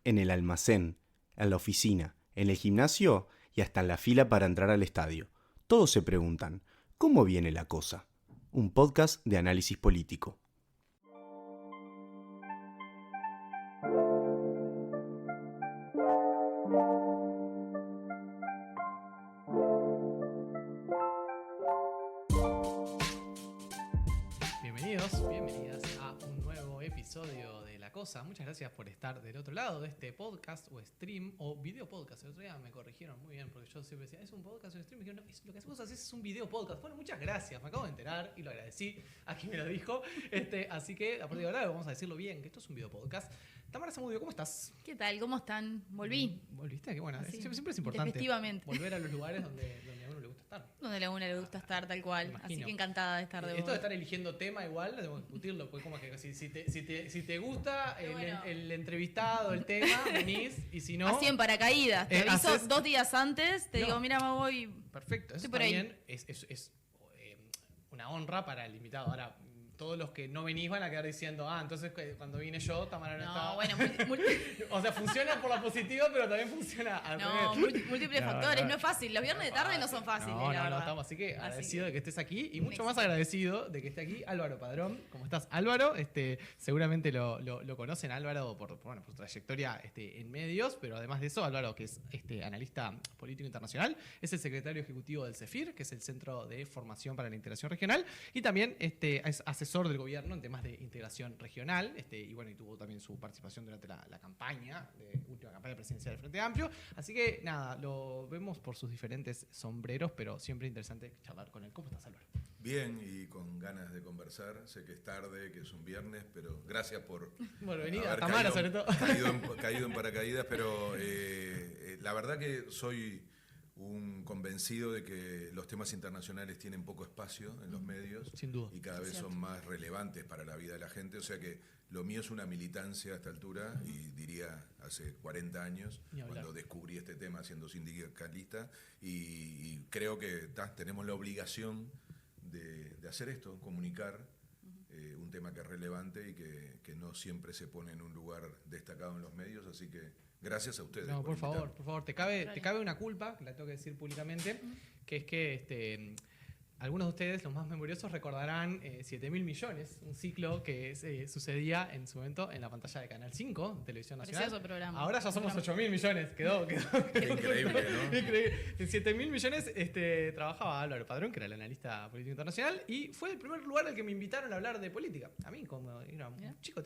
en el almacén, en la oficina, en el gimnasio y hasta en la fila para entrar al estadio. Todos se preguntan, ¿cómo viene la cosa? Un podcast de análisis político. Bienvenidas a un nuevo episodio de La Cosa. Muchas gracias por estar del otro lado de este podcast o stream o video podcast. El otro día me corrigieron muy bien porque yo siempre decía, ¿es un podcast o un stream? Y dijeron, no, lo que hacemos es un video podcast. Bueno, muchas gracias, me acabo de enterar y lo agradecí a quien me lo dijo. Así que a partir de ahora vamos a decirlo bien, que esto es un video podcast. Tamara Zamudio, ¿cómo estás? ¿Qué tal? ¿Cómo están? Volví. ¿Volviste? Qué bueno. Así, siempre es importante efectivamente. volver a los lugares donde a uno le gusta estar. Donde a uno le gusta estar tal cual. Así que encantada de estar de Esto vuelta. de estar eligiendo tema igual, debemos discutirlo, porque como que si te gusta el entrevistado, el tema, venís, y si no... Así en paracaídas. Te aviso haces... 2 días antes, te digo, mira, me voy... Perfecto, eso también es una honra para el invitado. Ahora, todos los que no venís van a quedar diciendo, entonces cuando vine yo, Tamara no estaba. Bueno, o sea, funciona por la positiva, pero también funciona al revés. Múltiples factores, no es fácil. Los viernes de tarde no son fáciles, la verdad. Estamos así que agradecido de que estés aquí y mucho más agradecido de que esté aquí Álvaro Padrón. ¿Cómo estás, Álvaro? Seguramente lo conocen, Álvaro, por su trayectoria en medios, pero además de eso, Álvaro, que es analista político internacional, es el secretario ejecutivo del CEFIR, que es el Centro de Formación para la Integración Regional, y también es asesor del gobierno en temas de integración regional, y tuvo también su participación durante la última campaña presidencial del Frente Amplio. Así que nada, lo vemos por sus diferentes sombreros, pero siempre interesante charlar con él. ¿Cómo estás, Álvaro? Bien, y con ganas de conversar. Sé que es tarde, que es un viernes, pero gracias por venir a Tamara, sobre todo. Caído en paracaídas, pero la verdad que soy un convencido de que los temas internacionales tienen poco espacio en los medios. Sin duda. Y cada vez son más relevantes para la vida de la gente. O sea que lo mío es una militancia a esta altura, y diría hace 40 años, cuando descubrí este tema siendo sindicalista, y creo que tenemos la obligación de hacer esto, comunicar un tema que es relevante y que no siempre se pone en un lugar destacado en los medios, así que gracias a ustedes. No, por favor, te cabe una culpa, que la tengo que decir públicamente, que es que algunos de ustedes, los más memoriosos, recordarán 7.000 millones, un ciclo que sucedía en su momento en la pantalla de Canal 5, Televisión Nacional. Programa. Ahora ya somos 8.000 millones, quedó increíble, ¿no? Increíble. En 7.000 millones trabajaba Álvaro Padrón, que era el analista político internacional, y fue el primer lugar al que me invitaron a hablar de política. A mí, como era un chico,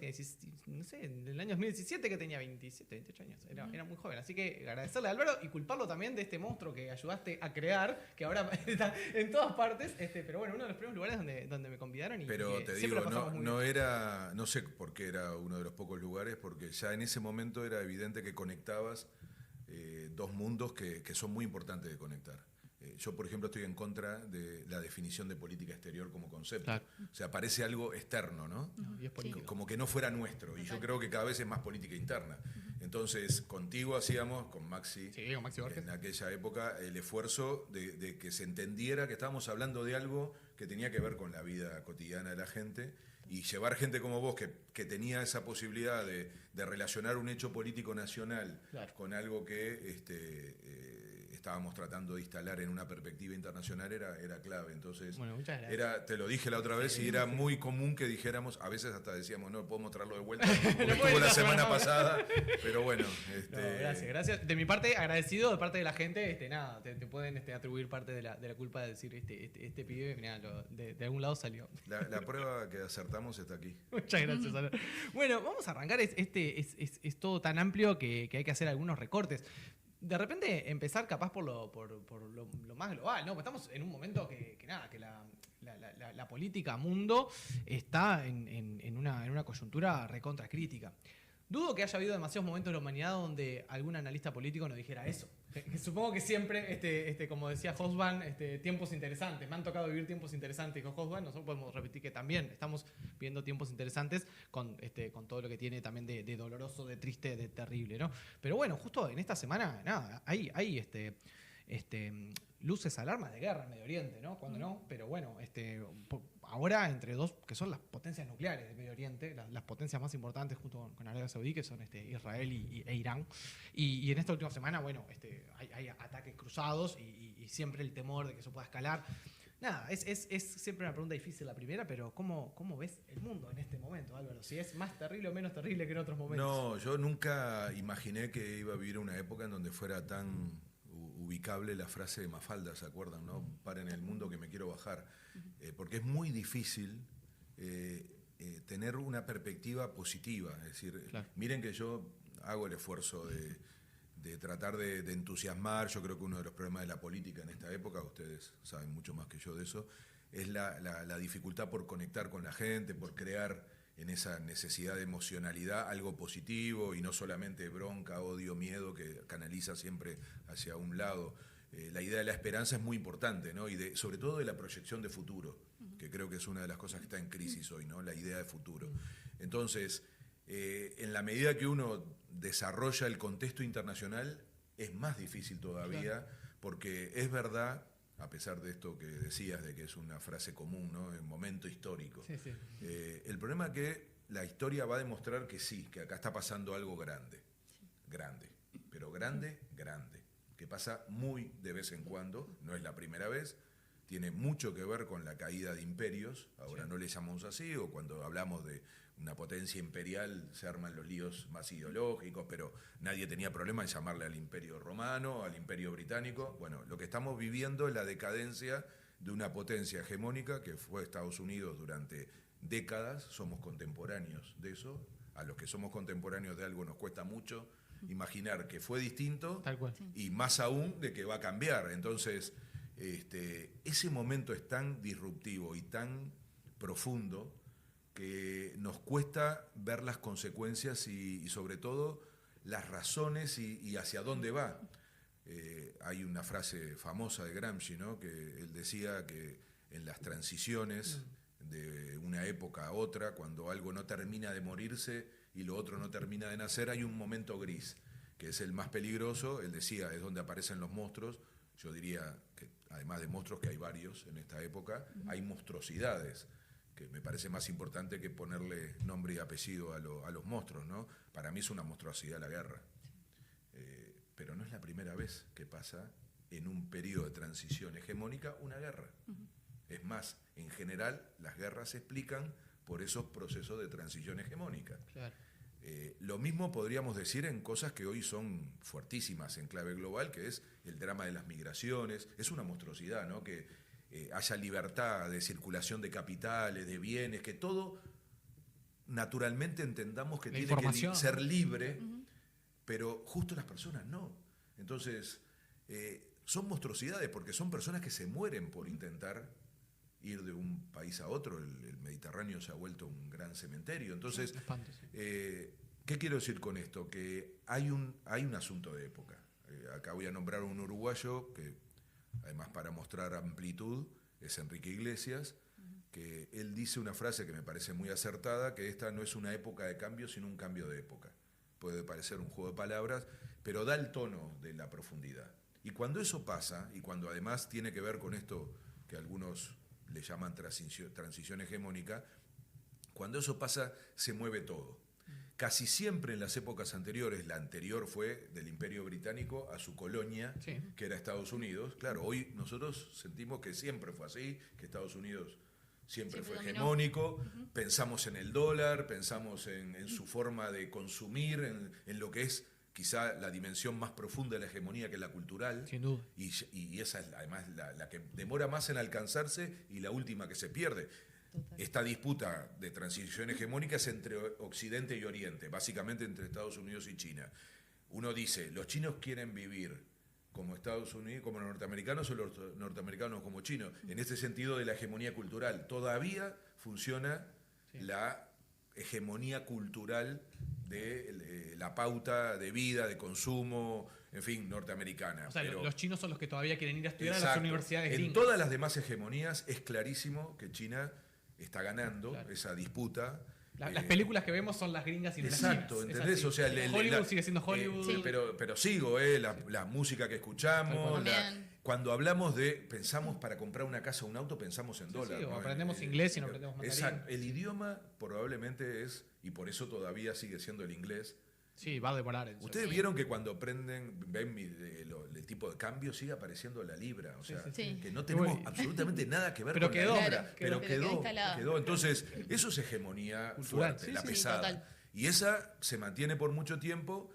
no sé, en el año 2017, que tenía 27, 28 años, era muy joven. Así que agradecerle a Álvaro y culparlo también de este monstruo que ayudaste a crear, que ahora está en todas partes. Pero bueno, uno de los primeros lugares donde me convidaron. Pero te digo, no sé por qué era uno de los pocos lugares, porque ya en ese momento era evidente que conectabas dos mundos que son muy importantes de conectar. Yo, por ejemplo, estoy en contra de la definición de política exterior como concepto. Claro. O sea, parece algo externo, ¿no? Y es político. Como que no fuera nuestro. Y yo creo que cada vez es más política interna. Entonces, contigo hacíamos, con Maxi Borges, en aquella época, el esfuerzo de que se entendiera que estábamos hablando de algo que tenía que ver con la vida cotidiana de la gente, y llevar gente como vos que tenía esa posibilidad de relacionar un hecho político nacional con algo que estábamos tratando de instalar en una perspectiva internacional era clave. Entonces, muchas gracias. Te lo dije la otra vez, y era muy común que dijéramos, a veces hasta decíamos, no podemos traerlo de vuelta, porque estuvo la semana pasada, pero bueno. Gracias. De mi parte, agradecido de parte de la gente, te pueden atribuir parte de la culpa de decir, este pibe, mirá, de algún lado salió. La prueba que acertamos está aquí. Muchas gracias, Álvaro. Bueno, vamos a arrancar. Es todo tan amplio que hay que hacer algunos recortes. De repente empezar capaz por lo más global, ¿no? Porque estamos en un momento que la política mundo está en una coyuntura recontra crítica. Dudo que haya habido demasiados momentos en la humanidad donde algún analista político nos dijera eso. Supongo que siempre, como decía Hobsbawm, tiempos interesantes. Me han tocado vivir tiempos interesantes con Hobsbawm. Nosotros podemos repetir que también estamos viviendo tiempos interesantes con todo lo que tiene también de doloroso, de triste, de terrible, ¿no? Pero bueno, justo en esta semana, hay luces alarmas de guerra en Medio Oriente, ¿no? Cuando no, pero bueno, ahora entre dos, que son las potencias nucleares del Medio Oriente, las potencias más importantes junto con Arabia Saudí, que son Israel e Irán. Y en esta última semana, bueno, hay ataques cruzados y siempre el temor de que eso pueda escalar. Nada, es siempre una pregunta difícil la primera, pero ¿cómo ves el mundo en este momento, Álvaro? Si es más terrible o menos terrible que en otros momentos. No, yo nunca imaginé que iba a vivir una época en donde fuera tan ubicable la frase de Mafalda, ¿se acuerdan? ¿No? Paren el mundo que me quiero bajar. Porque es muy difícil tener una perspectiva positiva. Es decir, claro, miren que yo hago el esfuerzo de tratar de entusiasmar. Yo creo que uno de los problemas de la política en esta época, ustedes saben mucho más que yo de eso, es la dificultad por conectar con la gente, por crear en esa necesidad de emocionalidad algo positivo y no solamente bronca, odio, miedo que canaliza siempre hacia un lado. La idea de la esperanza es muy importante, ¿no? Y sobre todo de la proyección de futuro, que creo que es una de las cosas que está en crisis hoy, ¿no? La idea de futuro. Entonces, en la medida que uno desarrolla el contexto internacional, es más difícil todavía, claro, porque es verdad, a pesar de esto que decías, de que es una frase común, ¿no? En momento histórico. Sí, sí. El problema es que la historia va a demostrar que sí, que acá está pasando algo grande, grande, pero grande, que pasa muy de vez en cuando, no es la primera vez, tiene mucho que ver con la caída de imperios, ahora sí, no le llamamos así, o cuando hablamos de una potencia imperial se arman los líos más ideológicos, pero nadie tenía problema en llamarle al imperio romano, al imperio británico. Bueno, lo que estamos viviendo es la decadencia de una potencia hegemónica que fue Estados Unidos durante décadas, somos contemporáneos de eso, a los que somos contemporáneos de algo nos cuesta mucho imaginar que fue distinto, tal cual, y más aún de que va a cambiar. Entonces, ese momento es tan disruptivo y tan profundo que nos cuesta ver las consecuencias y sobre todo las razones y hacia dónde va. Hay una frase famosa de Gramsci, ¿no? Que él decía que en las transiciones de una época a otra, cuando algo no termina de morirse y lo otro no termina de nacer, hay un momento gris, que es el más peligroso. Él decía, es donde aparecen los monstruos. Yo diría que además de monstruos, que hay varios en esta época, hay monstruosidades, que me parece más importante que ponerle nombre y apellido a los monstruos, ¿no? Para mí es una monstruosidad la guerra. Pero no es la primera vez que pasa en un periodo de transición hegemónica una guerra. Es más, en general las guerras se explican por esos procesos de transición hegemónica. Claro. Lo mismo podríamos decir en cosas que hoy son fuertísimas en clave global, que es el drama de las migraciones. Es una monstruosidad, ¿no? Que haya libertad de circulación de capitales, de bienes, que todo naturalmente entendamos que tiene que ser libre, pero justo las personas no. Entonces, son monstruosidades porque son personas que se mueren por intentar ir de un país a otro. El Mediterráneo se ha vuelto un gran cementerio. Entonces, ¿qué quiero decir con esto? Que hay un asunto de época. Acá voy a nombrar a un uruguayo que, además para mostrar amplitud, es Enrique Iglesias, que él dice una frase que me parece muy acertada, que esta no es una época de cambio, sino un cambio de época. Puede parecer un juego de palabras, pero da el tono de la profundidad. Y cuando eso pasa, y cuando además tiene que ver con esto que algunos le llaman transición hegemónica, cuando eso pasa se mueve todo. Casi siempre en las épocas anteriores, la anterior fue del Imperio Británico a su colonia, sí, que era Estados Unidos. Claro, hoy nosotros sentimos que siempre fue así, que Estados Unidos siempre fue hegemónico, pensamos en el dólar, pensamos en su forma de consumir, en lo que es quizá la dimensión más profunda de la hegemonía, que es la cultural. Sin duda. Y esa es además la que demora más en alcanzarse y la última que se pierde. Total. Esta disputa de transición hegemónica es entre Occidente y Oriente, básicamente entre Estados Unidos y China. Uno dice, los chinos quieren vivir como Estados Unidos, como los norteamericanos, o los norteamericanos como chinos. En este sentido de la hegemonía cultural, todavía funciona la hegemonía cultural de la pauta de vida, de consumo, en fin, norteamericana. O sea, pero los chinos son los que todavía quieren ir a estudiar, exacto, a las universidades gringas. En todas las demás hegemonías es clarísimo que China está ganando, claro, esa disputa. Las películas que vemos son las gringas y las chinas. Exacto, ¿entendés? O sea, Hollywood sigue siendo Hollywood. Pero sigo, la música que escuchamos, cuando hablamos pensamos para comprar una casa o un auto, pensamos en dólares. Sí, o ¿no? aprendemos inglés y no aprendemos mandarín. Exacto. El idioma probablemente es, y por eso todavía sigue siendo el inglés. Sí, va a demorar. Ustedes vieron que cuando ven el tipo de cambio sigue apareciendo la libra, o sea, sí. que no tenemos absolutamente nada que ver Pero con quedó. la libra, Claro, pero quedó quedó. Entonces, eso es hegemonía Cultural. fuerte, Sí, la sí, pesada. total. Y esa se mantiene por mucho tiempo,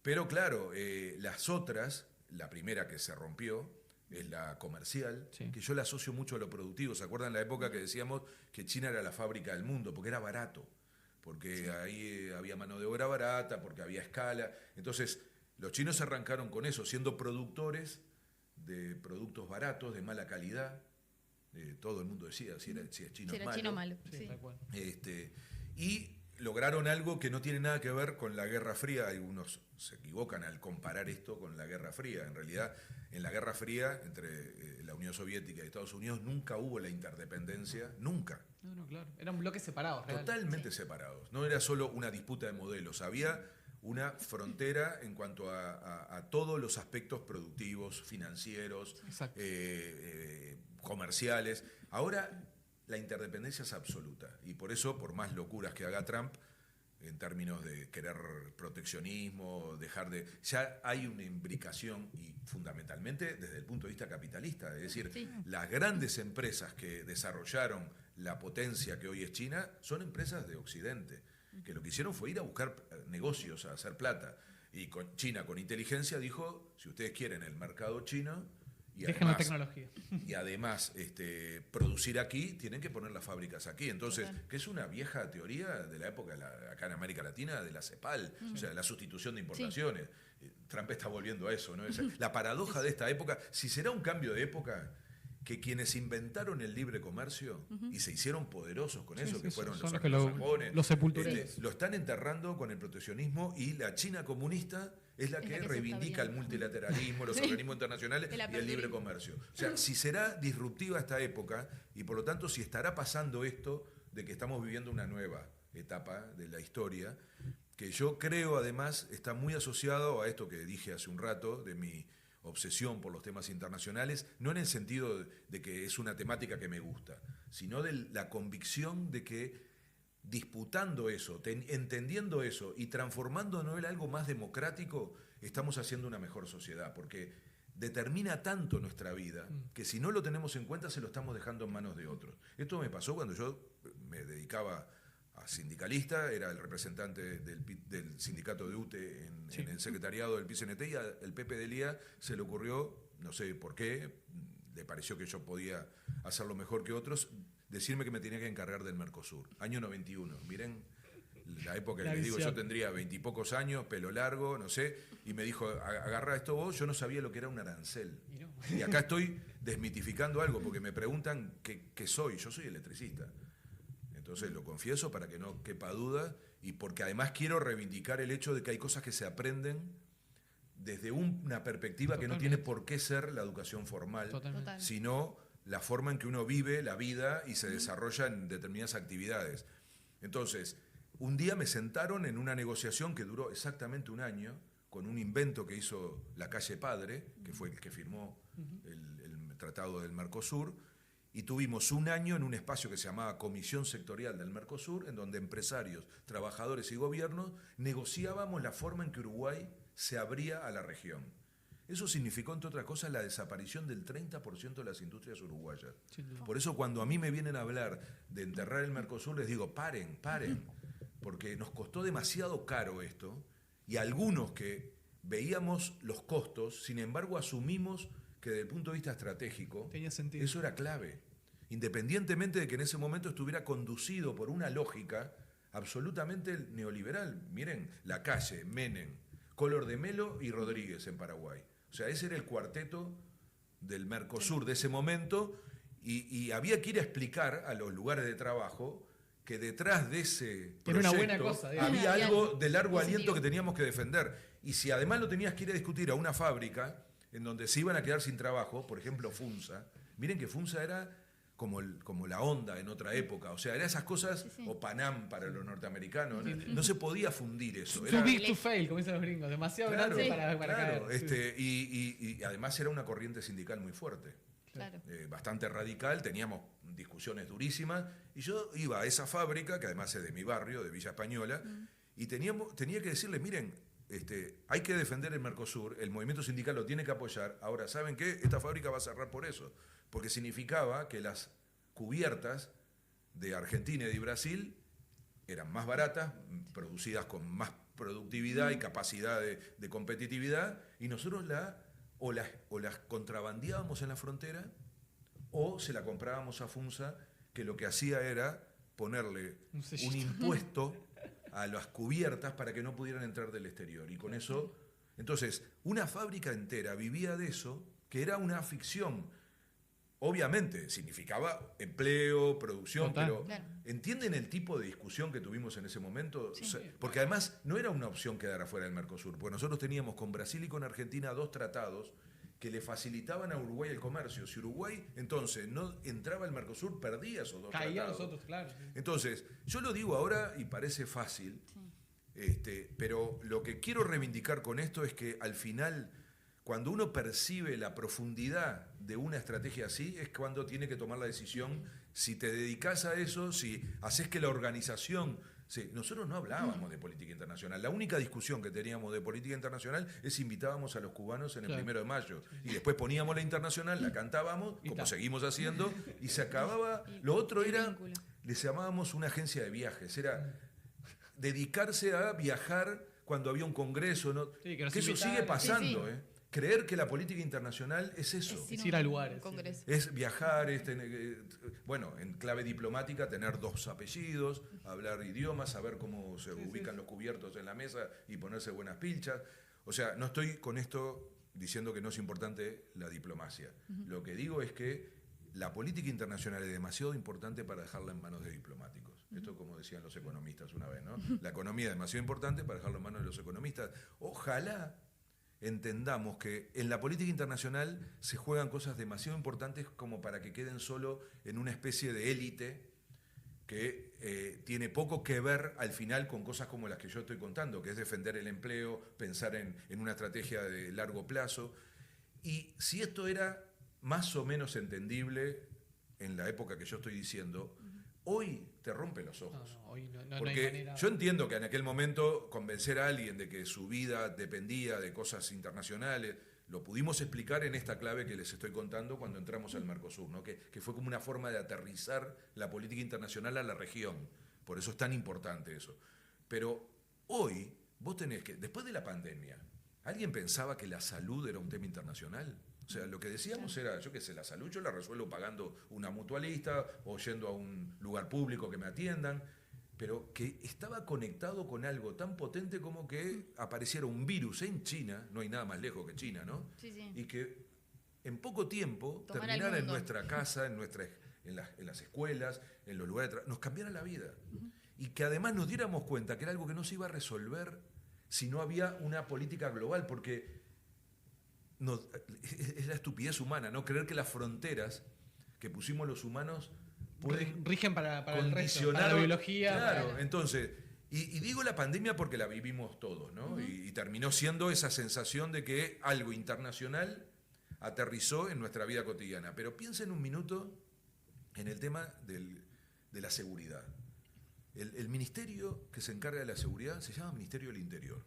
pero claro, las otras, la primera que se rompió es la comercial, Sí. que yo la asocio mucho a lo productivo. ¿Se acuerdan la época que decíamos que China era la fábrica del mundo? Porque era barato. Porque ahí había mano de obra barata, porque había escala. Entonces, los chinos arrancaron con eso, siendo productores de productos baratos, de mala calidad. Todo el mundo decía, si es chino Si es era malo. chino malo. Sí, Sí. tal cual. Y lograron algo que no tiene nada que ver con la Guerra Fría. Algunos se equivocan al comparar esto con la Guerra Fría. En realidad, en la Guerra Fría, entre la Unión Soviética y Estados Unidos, nunca hubo la interdependencia, nunca. No, claro. Eran bloques separados. real. Totalmente separados. No era solo una disputa de modelos, había una frontera en cuanto a todos los aspectos productivos, financieros, Exacto. comerciales. Ahora la interdependencia es absoluta y por eso, por más locuras que haga Trump, en términos de querer proteccionismo, ya hay una imbricación y fundamentalmente desde el punto de vista capitalista, es decir, Sí. las grandes empresas que desarrollaron la potencia que hoy es China son empresas de Occidente, que lo que hicieron fue ir a buscar negocios, a hacer plata. Y China, con inteligencia, dijo, si ustedes quieren el mercado chino, y Dejen la además, tecnología. y además producir aquí, tienen que poner las fábricas aquí. Entonces, Total. que es una vieja teoría de la época, acá en América Latina, de la CEPAL, o sea, la sustitución de importaciones. Trump está volviendo a eso, ¿no? La paradoja de esta época, si será un cambio de época, que quienes inventaron el libre comercio y se hicieron poderosos con eso, Sí, que sí, fueron son los los que anglosajones, los sepultureros. lo están enterrando con el proteccionismo, y la China comunista es la Es que la que se reivindica está el viendo. multilateralismo, los organismos internacionales El y el aperturismo. libre comercio. O sea, si será disruptiva esta época y por lo tanto si estará pasando esto de que estamos viviendo una nueva etapa de la historia, que yo creo además está muy asociado a esto que dije hace un rato, de mi obsesión por los temas internacionales, no en el sentido de que es una temática que me gusta, sino de la convicción de que disputando eso, entendiendo eso y transformándonos en algo más democrático, estamos haciendo una mejor sociedad, porque determina tanto nuestra vida que si no lo tenemos en cuenta se lo estamos dejando en manos de otros. Esto me pasó cuando yo me dedicaba a sindicalista, era el representante del sindicato de UTE en el secretariado del PCNT, y al Pepe Delía se le ocurrió, no sé por qué, le pareció que yo podía hacerlo mejor que otros, decirme que me tenía que encargar del Mercosur. Año 91, miren la época que les digo, yo tendría 20 y pocos años, pelo largo, no sé, y me dijo, agarra esto vos, yo no sabía lo que era un arancel. Y acá estoy desmitificando algo, porque me preguntan qué soy, yo soy electricista. Entonces lo confieso para que no quepa duda y porque además quiero reivindicar el hecho de que hay cosas que se aprenden desde una perspectiva que no tiene por qué ser la educación formal, Total. sino la forma en que uno vive la vida y se desarrolla en determinadas actividades. Entonces, un día me sentaron en una negociación que duró exactamente un año, con un invento que hizo Lacalle Padre, que fue el que firmó el Tratado del Mercosur, y tuvimos un año en un espacio que se llamaba Comisión Sectorial del Mercosur, en donde empresarios, trabajadores y gobiernos negociábamos la forma en que Uruguay se abría a la región. Eso significó, entre otras cosas, la desaparición del 30% de las industrias uruguayas. Por eso cuando a mí me vienen a hablar de enterrar el Mercosur, les digo, paren, porque nos costó demasiado caro esto, y algunos que veíamos los costos, sin embargo asumimos que desde el punto de vista estratégico, tenía sentido. eso era clave. Independientemente de que en ese momento estuviera conducido por una lógica absolutamente neoliberal. Miren, Lacalle, Menem, Collor de Mello y Rodríguez en Paraguay. O sea, ese era el cuarteto del Mercosur de ese momento, y había que ir a explicar a los lugares de trabajo que detrás de ese proyecto era una buena cosa, digamos. había Había algo de largo positivo. aliento que teníamos que defender. Y si además lo tenías que ir a discutir a una fábrica en donde se iban a quedar sin trabajo, por ejemplo FUNSA, miren que FUNSA era como la Honda en otra época. O sea, eran esas cosas, o Panam para los norteamericanos. No se podía fundir eso. Too big to fail, como dicen los gringos. Demasiado grande para claro. caer. Y además era una corriente sindical muy fuerte. Claro. Bastante radical, teníamos discusiones durísimas. Y yo iba a esa fábrica, que además es de mi barrio, de Villa Española, y tenía que decirles, miren, hay que defender el Mercosur, el movimiento sindical lo tiene que apoyar. Ahora, ¿saben qué? Esta fábrica va a cerrar por eso. Porque significaba que las cubiertas de Argentina y de Brasil eran más baratas, producidas con más productividad y capacidad de competitividad, y nosotros las contrabandeábamos en la frontera o se la comprábamos a FUNSA, que lo que hacía era ponerle un impuesto a las cubiertas para que no pudieran entrar del exterior. Y con eso, entonces, una fábrica entera vivía de eso, que era una ficción. Obviamente, significaba empleo, producción, pero ¿entienden el tipo de discusión que tuvimos en ese momento? Sí. O sea, porque además no era una opción quedar afuera del Mercosur, porque nosotros teníamos con Brasil y con Argentina 2 tratados que le facilitaban a Uruguay el comercio. Si Uruguay entonces no entraba al Mercosur, perdía esos 2 tratados. Caía nosotros, claro. Entonces, yo lo digo ahora y parece fácil, pero lo que quiero reivindicar con esto es que al final, cuando uno percibe la profundidad de una estrategia así, es cuando tiene que tomar la decisión si te dedicas a eso, si haces que la organización... Sí, nosotros no hablábamos de política internacional. La única discusión que teníamos de política internacional es invitábamos a los cubanos en el 1 de mayo. Y después poníamos la internacional, la cantábamos, como seguimos haciendo, y se acababa. Lo otro era, les llamábamos una agencia de viajes, era dedicarse a viajar cuando había un congreso, ¿no? Sí, que eso sigue pasando, Sí. Creer que la política internacional es eso. Es ir a lugares. Es viajar, bueno, en clave diplomática, tener 2 apellidos, hablar idiomas, saber cómo se ubican los cubiertos en la mesa y ponerse buenas pilchas. O sea, no estoy con esto diciendo que no es importante la diplomacia. Lo que digo es que la política internacional es demasiado importante para dejarla en manos de diplomáticos. Esto como decían los economistas una vez, ¿no? La economía es demasiado importante para dejarla en manos de los economistas. Ojalá entendamos que en la política internacional se juegan cosas demasiado importantes como para que queden solo en una especie de élite que tiene poco que ver al final con cosas como las que yo estoy contando, que es defender el empleo, pensar en una estrategia de largo plazo. Y si esto era más o menos entendible en la época que yo estoy diciendo, hoy te rompe los ojos. Hoy no porque hay manera. yo entiendo que en aquel momento convencer a alguien de que su vida dependía de cosas internacionales, lo pudimos explicar en esta clave que les estoy contando cuando entramos al Mercosur, ¿no? que fue como una forma de aterrizar la política internacional a la región. Por eso es tan importante eso. Pero hoy vos tenés que, después de la pandemia, ¿alguien pensaba que la salud era un tema internacional? O sea, lo que decíamos era, yo qué sé, la salud yo la resuelvo pagando una mutualista o yendo a un lugar público que me atiendan, pero que estaba conectado con algo tan potente como que apareciera un virus en China, no hay nada más lejos que China, ¿no? Sí. Y que en poco tiempo Tomara terminara en el mundo. nuestra casa, en las escuelas, en los lugares de trabajo, nos cambiara la vida. Y que además nos diéramos cuenta que era algo que no se iba a resolver si no había una política global, porque es la estupidez humana, ¿no? Creer que las fronteras que pusimos los humanos pueden rigen para el resto, para la biología. Claro, entonces, y digo la pandemia porque la vivimos todos, ¿no? Y terminó siendo esa sensación de que algo internacional aterrizó en nuestra vida cotidiana. Pero piensen un minuto en el tema de la seguridad. El ministerio que se encarga de la seguridad se llama Ministerio del Interior.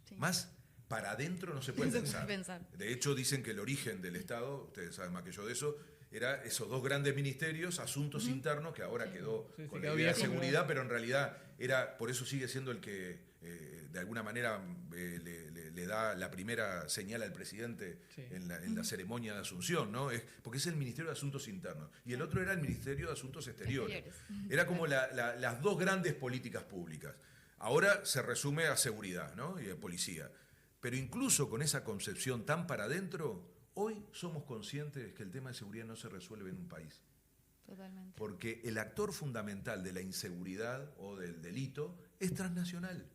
Sí. Más para adentro no se puede pensar. pensar. De hecho, dicen que el origen del Estado, ustedes saben más que yo de eso, era esos 2 grandes ministerios, asuntos internos, que ahora quedó con la idea de seguridad, pero en realidad era, por eso sigue siendo el que de alguna manera le da la primera señal al presidente en la ceremonia de Asunción, ¿no? Porque es el Ministerio de Asuntos Internos. Y el otro era el Ministerio de Asuntos Exteriores. Era como las 2 grandes políticas públicas. Ahora se resume a seguridad, ¿no? Y a policía. Pero incluso con esa concepción tan para adentro, hoy somos conscientes que el tema de seguridad no se resuelve en un país. Totalmente. Porque el actor fundamental de la inseguridad o del delito es transnacional.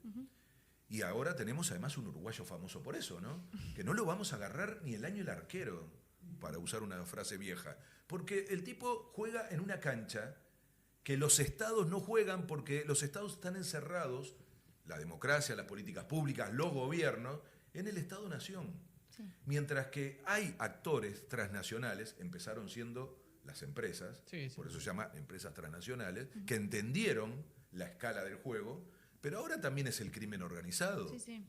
Y ahora tenemos además un uruguayo famoso por eso, ¿no? Que no lo vamos a agarrar ni el año el arquero. para usar una frase vieja. Porque el tipo juega en una cancha que los estados no juegan porque los estados están encerrados, la democracia, las políticas públicas, los gobiernos, en el Estado-Nación. Sí. Mientras que hay actores transnacionales, empezaron siendo las empresas, Sí, sí. por eso se llama empresas transnacionales, que entendieron la escala del juego, pero ahora también es el crimen organizado. Sí, sí.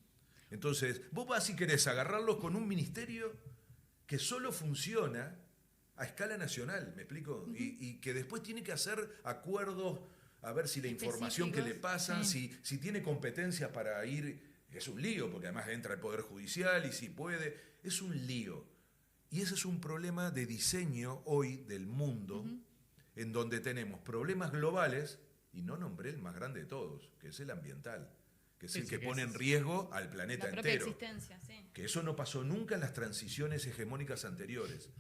Entonces, vos vas si querés agarrarlos con un ministerio que solo funciona a escala nacional, ¿me explico? Y que después tiene que hacer acuerdos a ver si la información que le pasan, si tiene competencias para ir, es un lío, porque además entra el Poder Judicial y si puede, es un lío. Y ese es un problema de diseño hoy del mundo, en donde tenemos problemas globales, y no nombré el más grande de todos, que es el ambiental, que es el que pone en riesgo al planeta La propia entero. existencia, sí. Que eso no pasó nunca en las transiciones hegemónicas anteriores.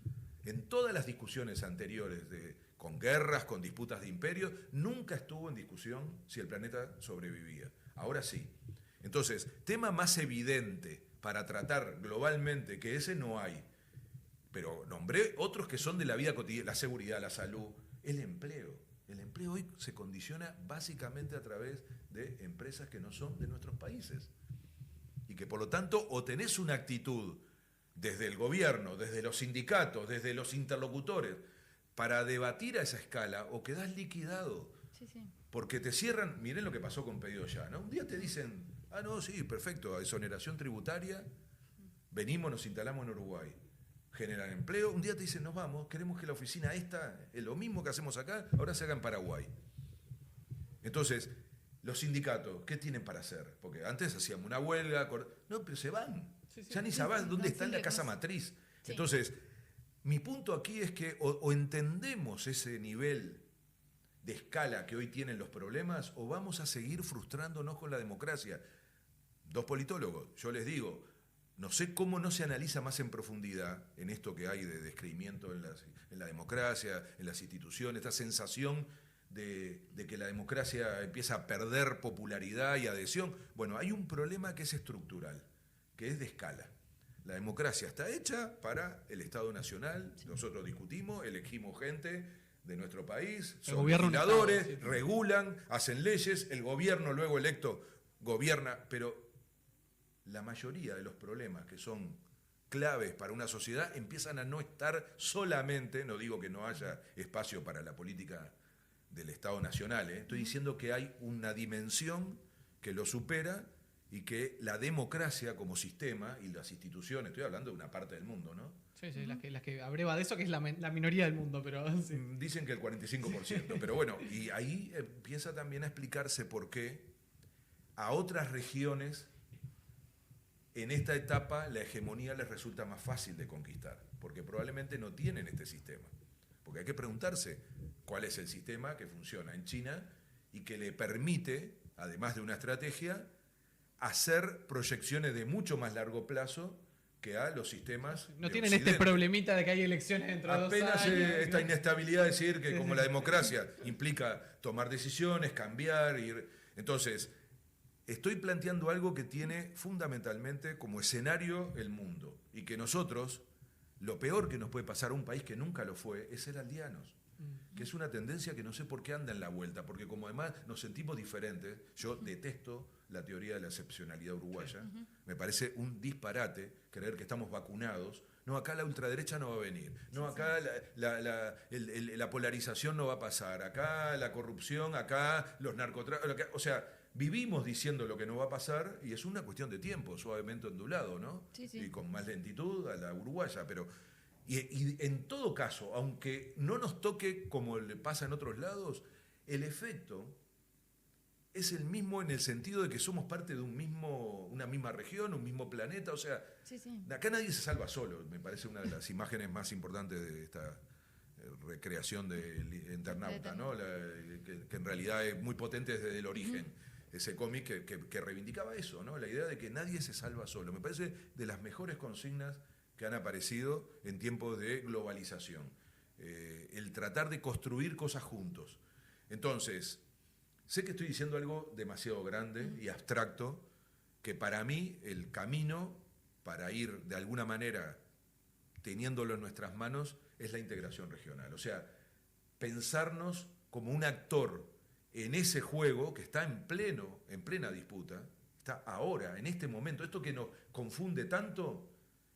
En todas las discusiones anteriores, con guerras, con disputas de imperios, nunca estuvo en discusión si el planeta sobrevivía. Ahora sí. Entonces, tema más evidente para tratar globalmente que ese no hay. Pero nombré otros que son de la vida cotidiana, la seguridad, la salud, el empleo. El empleo hoy se condiciona básicamente a través de empresas que no son de nuestros países. Y que por lo tanto o tenés una actitud desde el gobierno, desde los sindicatos, desde los interlocutores, para debatir a esa escala, o quedás liquidado. Sí, sí. Porque te cierran, miren lo que pasó con Pedido Ya, ¿no? Un día te dicen, no, sí, perfecto, exoneración tributaria, venimos, nos instalamos en Uruguay, generan empleo, un día te dicen, nos vamos, queremos que la oficina esta, es lo mismo que hacemos acá, ahora se haga en Paraguay. Entonces, los sindicatos, ¿qué tienen para hacer? Porque antes hacíamos una huelga, no, pero se van. Ya ni saben dónde está la casa matriz. Sí. Entonces, mi punto aquí es que o entendemos ese nivel de escala que hoy tienen los problemas, o vamos a seguir frustrándonos con la democracia. Dos politólogos, yo les digo, no sé cómo no se analiza más en profundidad en esto que hay de descreimiento en la democracia, en las instituciones, esta sensación de que la democracia empieza a perder popularidad y adhesión. Bueno, hay un problema que es estructural, que es de escala. La democracia está hecha para el Estado Nacional, nosotros discutimos, elegimos gente de nuestro país, son legisladores, regulan, hacen leyes, el gobierno luego electo gobierna, pero la mayoría de los problemas que son claves para una sociedad empiezan a no estar solamente, no digo que no haya espacio para la política del Estado Nacional, estoy diciendo que hay una dimensión que lo supera y que la democracia como sistema y las instituciones, estoy hablando de una parte del mundo, ¿no? Sí, sí, las que abreva de eso, que es la minoría del mundo, pero sí. Dicen que el 45%, pero bueno, y ahí empieza también a explicarse por qué a otras regiones en esta etapa la hegemonía les resulta más fácil de conquistar, porque probablemente no tienen este sistema. Porque hay que preguntarse cuál es el sistema que funciona en China y que le permite, además de una estrategia, hacer proyecciones de mucho más largo plazo que a los sistemas. No tienen Occidente. Este problemita de que hay elecciones dentro de 2 años. Apenas esta inestabilidad de decir que como la democracia implica tomar decisiones, cambiar, ir. Entonces, estoy planteando algo que tiene fundamentalmente como escenario el mundo y que nosotros, lo peor que nos puede pasar a un país que nunca lo fue, es ser aldeanos. Que es una tendencia que no sé por qué anda en la vuelta, porque como además nos sentimos diferentes, yo detesto la teoría de la excepcionalidad uruguaya, me parece un disparate creer que estamos vacunados, no, acá la ultraderecha no va a venir, no, acá la polarización no va a pasar, acá la corrupción, acá los narcotraficantes, o sea, vivimos diciendo lo que no va a pasar y es una cuestión de tiempo, suavemente ondulado, ¿no? Sí, sí. Y con más lentitud a la uruguaya, pero... Y en todo caso, aunque no nos toque como le pasa en otros lados, el efecto es el mismo en el sentido de que somos parte de una misma región, un mismo planeta, o sea, sí, sí. Acá nadie se salva solo, me parece una de las imágenes más importantes de esta recreación del internauta, ¿no? Que en realidad es muy potente desde el origen. Ese cómic que reivindicaba eso, ¿no? La idea de que nadie se salva solo. Me parece de las mejores consignas que han aparecido en tiempos de globalización. El tratar de construir cosas juntos. Entonces, sé que estoy diciendo algo demasiado grande y abstracto, que para mí el camino para ir de alguna manera teniéndolo en nuestras manos, es la integración regional. O sea, pensarnos como un actor en ese juego que está en plena disputa, está ahora, en este momento. Esto que nos confunde tanto,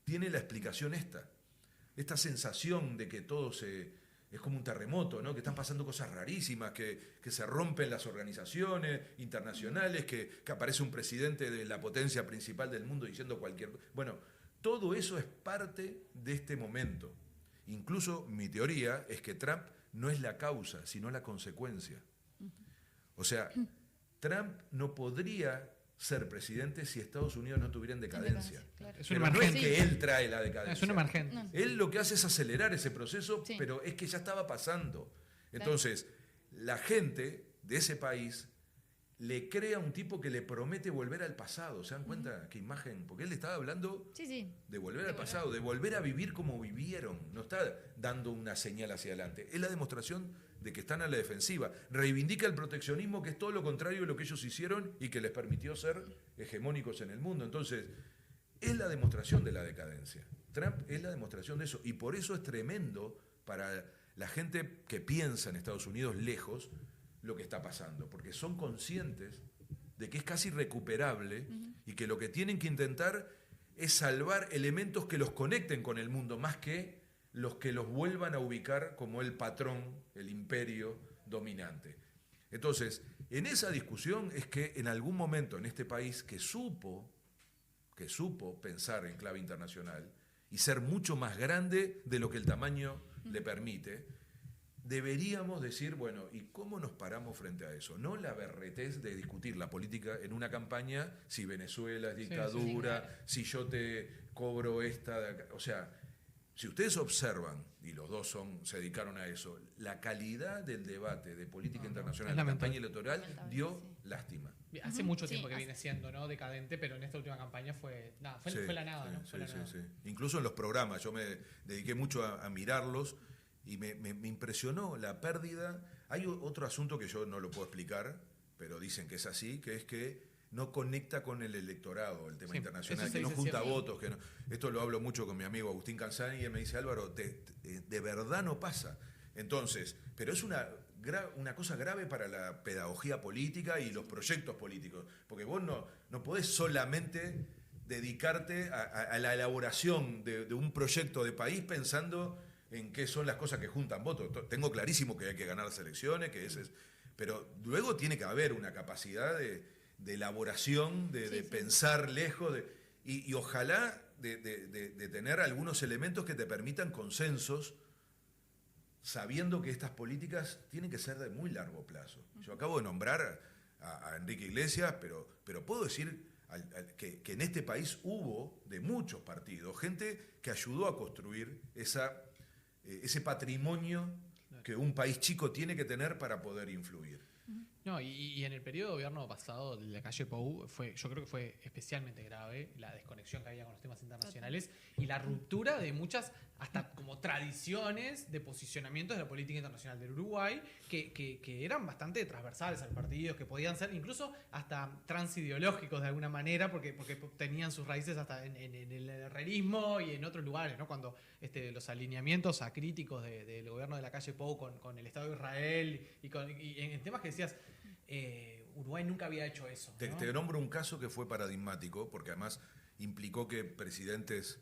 tiene la explicación esta sensación de que todo es como un terremoto, ¿no? Que están pasando cosas rarísimas, que se rompen las organizaciones internacionales, que aparece un presidente de la potencia principal del mundo diciendo cualquier cosa. Bueno, todo eso es parte de este momento. Incluso mi teoría es que Trump no es la causa, sino la consecuencia. O sea, Trump no podría ser presidente si Estados Unidos no tuviera en decadencia. Claro. Es un Pero no es emergente. que él trae la decadencia. Es un emergente. No. Él lo que hace es acelerar ese proceso, Sí. pero es que ya estaba pasando. Entonces, la gente de ese país le crea un tipo que le promete volver al pasado. ¿Se dan cuenta qué imagen? Porque él estaba hablando Sí. de volver al pasado, de volver a vivir como vivieron. No está dando una señal hacia adelante. Es la demostración de que están a la defensiva. Reivindica el proteccionismo, que es todo lo contrario de lo que ellos hicieron y que les permitió ser hegemónicos en el mundo. Entonces, es la demostración de la decadencia. Trump es la demostración de eso. Y por eso es tremendo para la gente que piensa en Estados Unidos lejos lo que está pasando. Porque son conscientes de que es casi irrecuperable y que lo que tienen que intentar es salvar elementos que los conecten con el mundo, más que los que los vuelvan a ubicar como el patrón, el imperio dominante. Entonces, en esa discusión es que en algún momento en este país que supo pensar en clave internacional y ser mucho más grande de lo que el tamaño le permite, deberíamos decir, bueno, ¿y cómo nos paramos frente a eso? No la berretez de discutir la política en una campaña, si Venezuela es dictadura, si yo te cobro esta de acá. O sea, si ustedes observan, y los dos se dedicaron a eso, la calidad del debate de política internacional en la campaña electoral dio lástima. Hace mucho Sí, tiempo que viene siendo, ¿no? Decadente, pero en esta última campaña fue la nada, ¿no? Fue la nada. Incluso en los programas, yo me dediqué mucho a mirarlos y me impresionó la pérdida. Hay otro asunto que yo no lo puedo explicar, pero dicen que es así, que es que no conecta con el electorado, el tema internacional, que no junta votos. Que no. Esto lo hablo mucho con mi amigo Agustín Canzani y él me dice, Álvaro, de verdad no pasa. Entonces, pero es una cosa grave para la pedagogía política y los proyectos políticos, porque vos no podés solamente dedicarte a la elaboración de un proyecto de país pensando en qué son las cosas que juntan votos. Tengo clarísimo que hay que ganar las elecciones, pero luego tiene que haber una capacidad de elaboración, de pensar lejos, y ojalá de tener algunos elementos que te permitan consensos, sabiendo que estas políticas tienen que ser de muy largo plazo. Yo acabo de nombrar a Enrique Iglesias, pero puedo decir que en este país hubo de muchos partidos gente que ayudó a construir ese patrimonio que un país chico tiene que tener para poder influir. No, y en el periodo de gobierno pasado de la calle Pou yo creo que fue especialmente grave la desconexión que había con los temas internacionales y la ruptura de muchas, hasta como tradiciones de posicionamientos de la política internacional del Uruguay, que eran bastante transversales a los partidos, que podían ser incluso hasta transideológicos de alguna manera, porque tenían sus raíces hasta en el herrerismo y en otros lugares, ¿no? Cuando los alineamientos acríticos del gobierno de la calle Pou con el Estado de Israel y en temas que decías, Uruguay nunca había hecho eso, ¿no? Te nombro un caso que fue paradigmático, porque además implicó que presidentes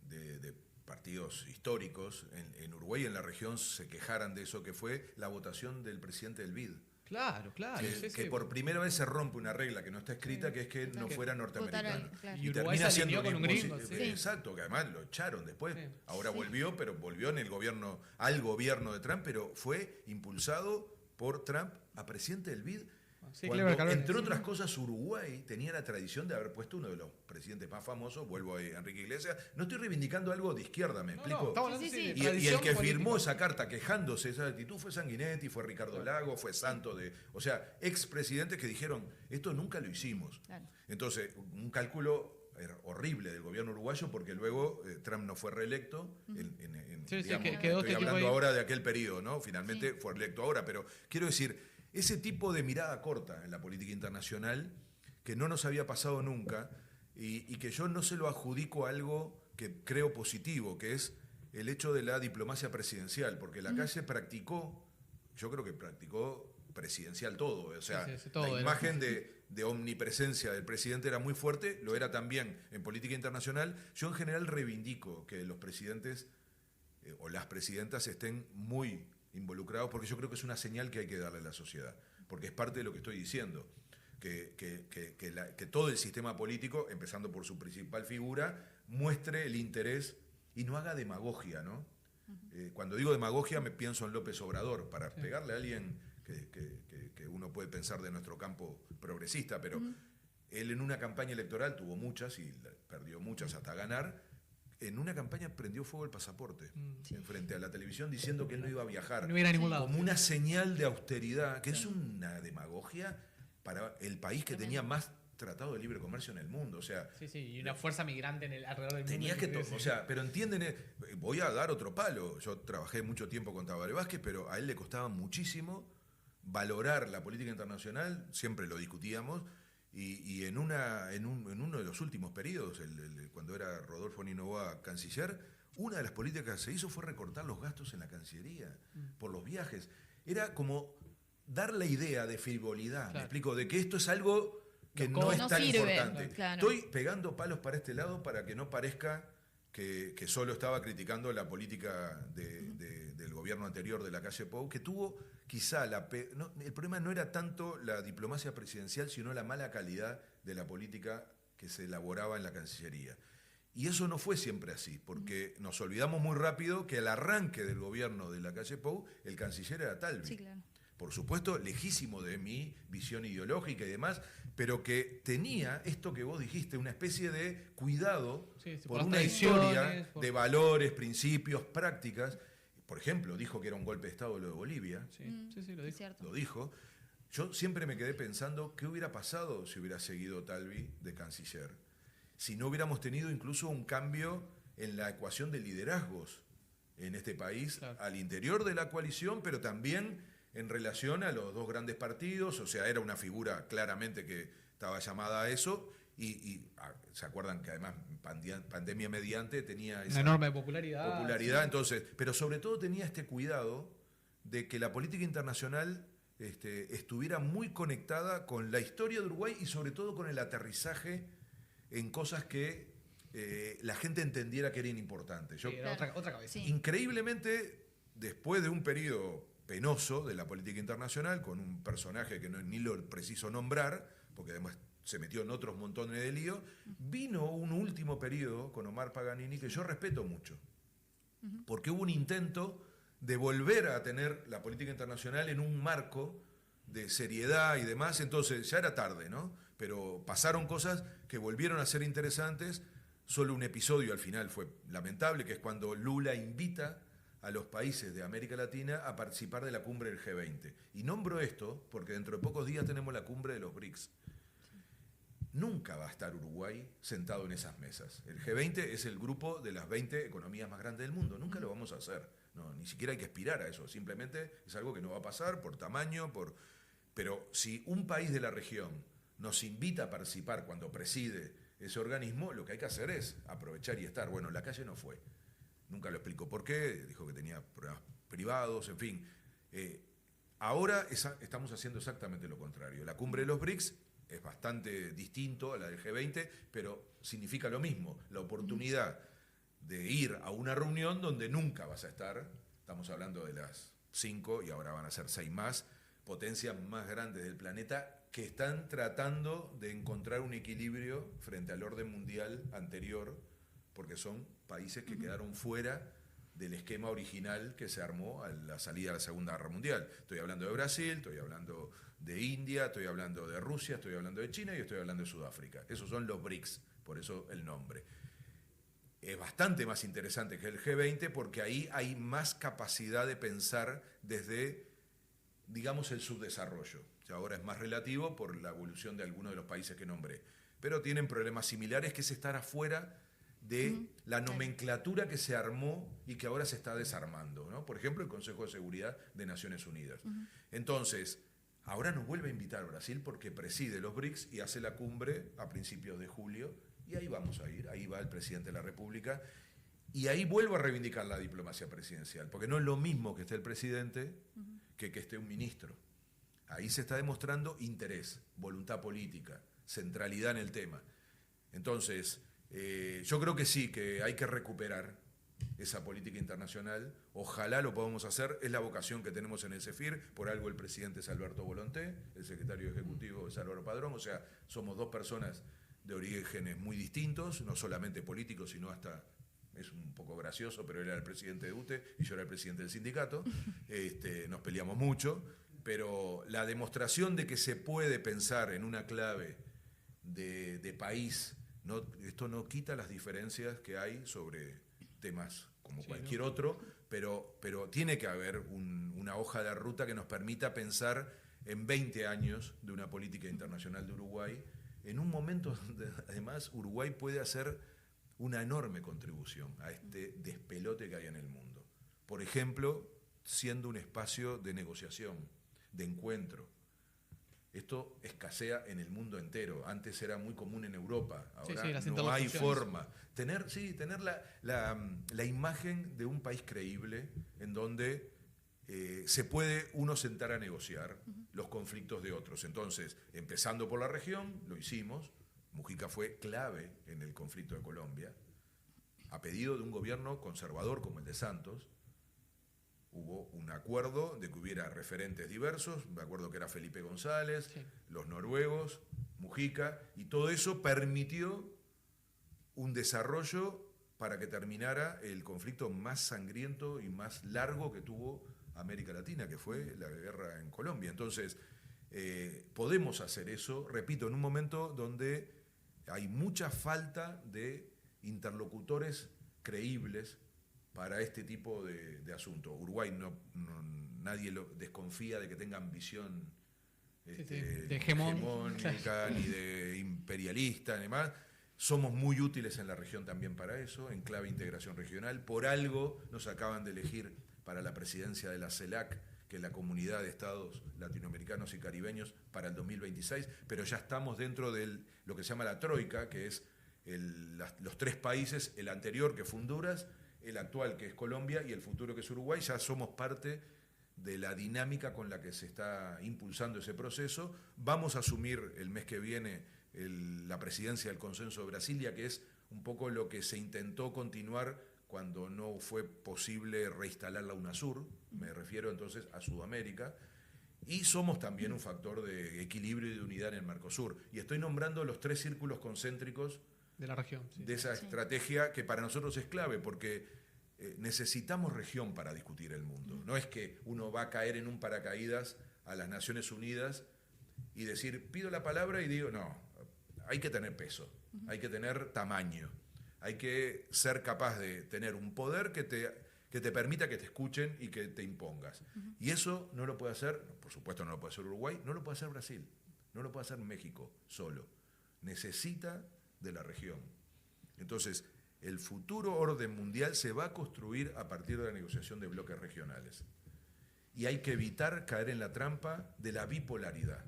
de partidos históricos en Uruguay y en la región se quejaran de eso, que fue la votación del presidente del BID. Claro. Que por primera vez se rompe una regla que no está escrita, que es que no fuera norteamericano. Claro. Y Uruguay se alineó con un gringo. Exacto, que además lo echaron después. Sí. Ahora volvió, pero volvió en el gobierno, al gobierno de Trump, pero fue impulsado por Trump a presidente del BID. Sí, Cuando, claro, entre otras cosas, Uruguay tenía la tradición de haber puesto uno de los presidentes más famosos, vuelvo a Enrique Iglesias. No estoy reivindicando algo de izquierda, ¿me explico? estamos hablando Sí. de Y el que tradición firmó política. esa carta quejándose de esa actitud fue Sanguinetti, fue Ricardo Lago, fue Santos, o sea, expresidentes que dijeron, esto nunca lo hicimos. Claro. Entonces, un cálculo horrible del gobierno uruguayo, porque luego Trump no fue reelecto. Quedó Estoy este hablando tipo ahí. ahora de aquel periodo, ¿no? Finalmente fue electo ahora, pero quiero decir, ese tipo de mirada corta en la política internacional, que no nos había pasado nunca, y que yo no se lo adjudico a algo que creo positivo, que es el hecho de la diplomacia presidencial, porque Lacalle practicó, yo creo que practicó presidencial todo, o sea, todo la imagen de omnipresencia del presidente era muy fuerte, lo era también en política internacional. Yo en general reivindico que los presidentes o las presidentas estén muy involucrados, porque yo creo que es una señal que hay que darle a la sociedad, porque es parte de lo que estoy diciendo, que todo el sistema político, empezando por su principal figura, muestre el interés y no haga demagogia, ¿no? Cuando digo demagogia me pienso en López Obrador, para pegarle a alguien que uno puede pensar de nuestro campo progresista, pero él en una campaña electoral tuvo muchas y perdió muchas hasta ganar. En una campaña prendió fuego el pasaporte frente a la televisión diciendo que él no iba a viajar, no iba a ningún lado, como una señal de austeridad, que es una demagogia para el país que tenía más tratado de libre comercio en el mundo, o sea, y una fuerza migrante alrededor del mundo. Tenías que o sea, pero entienden, voy a dar otro palo. Yo trabajé mucho tiempo con Tabaré Vázquez, pero a él le costaba muchísimo valorar la política internacional, siempre lo discutíamos, y en uno de los últimos periodos, cuando era Rodolfo Ninoa canciller, una de las políticas que se hizo fue recortar los gastos en la Cancillería por los viajes. Era como dar la idea de frivolidad, me explico, de que esto es algo que no es tan importante. Claro. Estoy pegando palos para este lado para que no parezca que solo estaba criticando la política del gobierno anterior de Lacalle Pou, que tuvo quizá el problema no era tanto la diplomacia presidencial, sino la mala calidad de la política que se elaboraba en la Cancillería. Y eso no fue siempre así, porque nos olvidamos muy rápido que al arranque del gobierno de Lacalle Pou, el canciller era Talvi. Sí, claro. Por supuesto, lejísimo de mi visión ideológica y demás, pero que tenía esto que vos dijiste, una especie de cuidado por una historia de valores, principios, prácticas. Por ejemplo, dijo que era un golpe de Estado lo de Bolivia. Lo dijo. Lo dijo. Yo siempre me quedé pensando qué hubiera pasado si hubiera seguido Talvi de canciller. Si no hubiéramos tenido incluso un cambio en la ecuación de liderazgos en este país, al interior de la coalición, pero también en relación a los dos grandes partidos, o sea, era una figura claramente que estaba llamada a eso, y se acuerdan que además pandemia mediante tenía esa una enorme popularidad. Entonces, pero sobre todo tenía este cuidado de que la política internacional estuviera muy conectada con la historia de Uruguay y sobre todo con el aterrizaje en cosas que la gente entendiera que eran importantes. Otra cabeza. Increíblemente, después de un periodo penoso de la política internacional, con un personaje que ni lo preciso nombrar, porque además se metió en otros montones de líos, vino un último periodo con Omar Paganini que yo respeto mucho, porque hubo un intento de volver a tener la política internacional en un marco de seriedad y demás, entonces ya era tarde, ¿no? Pero pasaron cosas que volvieron a ser interesantes. Solo un episodio al final fue lamentable, que es cuando Lula invita a los países de América Latina a participar de la cumbre del G20. Y nombro esto porque dentro de pocos días tenemos la cumbre de los BRICS. Nunca va a estar Uruguay sentado en esas mesas. El G20 es el grupo de las 20 economías más grandes del mundo. Nunca lo vamos a hacer. No, ni siquiera hay que aspirar a eso. Simplemente es algo que no va a pasar por tamaño, pero si un país de la región nos invita a participar cuando preside ese organismo, lo que hay que hacer es aprovechar y estar. Bueno, Lacalle no fue. Nunca lo explicó por qué, dijo que tenía problemas privados, en fin. Ahora estamos haciendo exactamente lo contrario. La cumbre de los BRICS es bastante distinto a la del G20, pero significa lo mismo, la oportunidad de ir a una reunión donde nunca vas a estar. Estamos hablando de las 5 y ahora van a ser 6 más, potencias más grandes del planeta que están tratando de encontrar un equilibrio frente al orden mundial anterior, porque son países que quedaron fuera del esquema original que se armó a la salida de la Segunda Guerra Mundial. Estoy hablando de Brasil, estoy hablando de India, estoy hablando de Rusia, estoy hablando de China y estoy hablando de Sudáfrica. Esos son los BRICS, por eso el nombre. Es bastante más interesante que el G20 porque ahí hay más capacidad de pensar desde, digamos, el subdesarrollo. Ahora es más relativo por la evolución de algunos de los países que nombré. Pero tienen problemas similares, que es estar afuera de la nomenclatura que se armó y que ahora se está desarmando, ¿no? Por ejemplo, el Consejo de Seguridad de Naciones Unidas. Entonces, ahora nos vuelve a invitar Brasil porque preside los BRICS y hace la cumbre a principios de julio Y ahí vamos a ir, ahí va el presidente de la República. Y ahí vuelvo a reivindicar la diplomacia presidencial, porque no es lo mismo que esté el presidente que esté un ministro. Ahí se está demostrando interés, voluntad política, centralidad en el tema. Entonces, yo creo que sí, que hay que recuperar esa política internacional. Ojalá lo podamos hacer, es la vocación que tenemos en el CEFIR, por algo el presidente es Alberto Volonté, el secretario ejecutivo es Álvaro Padrón, o sea, somos dos personas de orígenes muy distintos, no solamente políticos, sino hasta, es un poco gracioso, pero él era el presidente de UTE y yo era el presidente del sindicato, nos peleamos mucho, pero la demostración de que se puede pensar en una clave de país, esto no quita las diferencias que hay sobre temas como cualquier otro, pero tiene que haber una hoja de ruta que nos permita pensar en 20 años de una política internacional de Uruguay, en un momento donde además Uruguay puede hacer una enorme contribución a este despelote que hay en el mundo. Por ejemplo, siendo un espacio de negociación, de encuentro. Esto escasea en el mundo entero. Antes era muy común en Europa, ahora no hay forma. Tener la imagen de un país creíble en donde se puede uno sentar a negociar los conflictos de otros. Entonces, empezando por la región, lo hicimos. Mujica fue clave en el conflicto de Colombia, a pedido de un gobierno conservador como el de Santos. Hubo un acuerdo de que hubiera referentes diversos, me acuerdo que era Felipe González, los noruegos, Mujica, y todo eso permitió un desarrollo para que terminara el conflicto más sangriento y más largo que tuvo América Latina, que fue la guerra en Colombia. Entonces, podemos hacer eso, repito, en un momento donde hay mucha falta de interlocutores creíbles para este tipo de asuntos. Uruguay nadie desconfía de que tenga ambición de hegemónica ni de imperialista, ni demás. Somos muy útiles en la región también para eso, en clave integración regional. Por algo nos acaban de elegir para la presidencia de la CELAC, que es la Comunidad de Estados Latinoamericanos y Caribeños, para el 2026, pero ya estamos dentro de lo que se llama la Troika, que es los tres países, el anterior que fue Honduras, el actual que es Colombia y el futuro que es Uruguay. Ya somos parte de la dinámica con la que se está impulsando ese proceso. Vamos a asumir el mes que viene la presidencia del Consenso de Brasilia, que es un poco lo que se intentó continuar cuando no fue posible reinstalar la UNASUR, me refiero entonces a Sudamérica, y somos también un factor de equilibrio y de unidad en el Mercosur. Y estoy nombrando los 3 círculos concéntricos de la región, de esa estrategia que para nosotros es clave, porque necesitamos región para discutir el mundo. No es que uno va a caer en un paracaídas a las Naciones Unidas y decir, pido la palabra y digo, no, hay que tener peso, hay que tener tamaño, hay que ser capaz de tener un poder que te permita que te escuchen y que te impongas. Y eso no lo puede hacer, por supuesto no lo puede hacer Uruguay, no lo puede hacer Brasil, no lo puede hacer México solo. Necesita de la región. Entonces, el futuro orden mundial se va a construir a partir de la negociación de bloques regionales. Y hay que evitar caer en la trampa de la bipolaridad.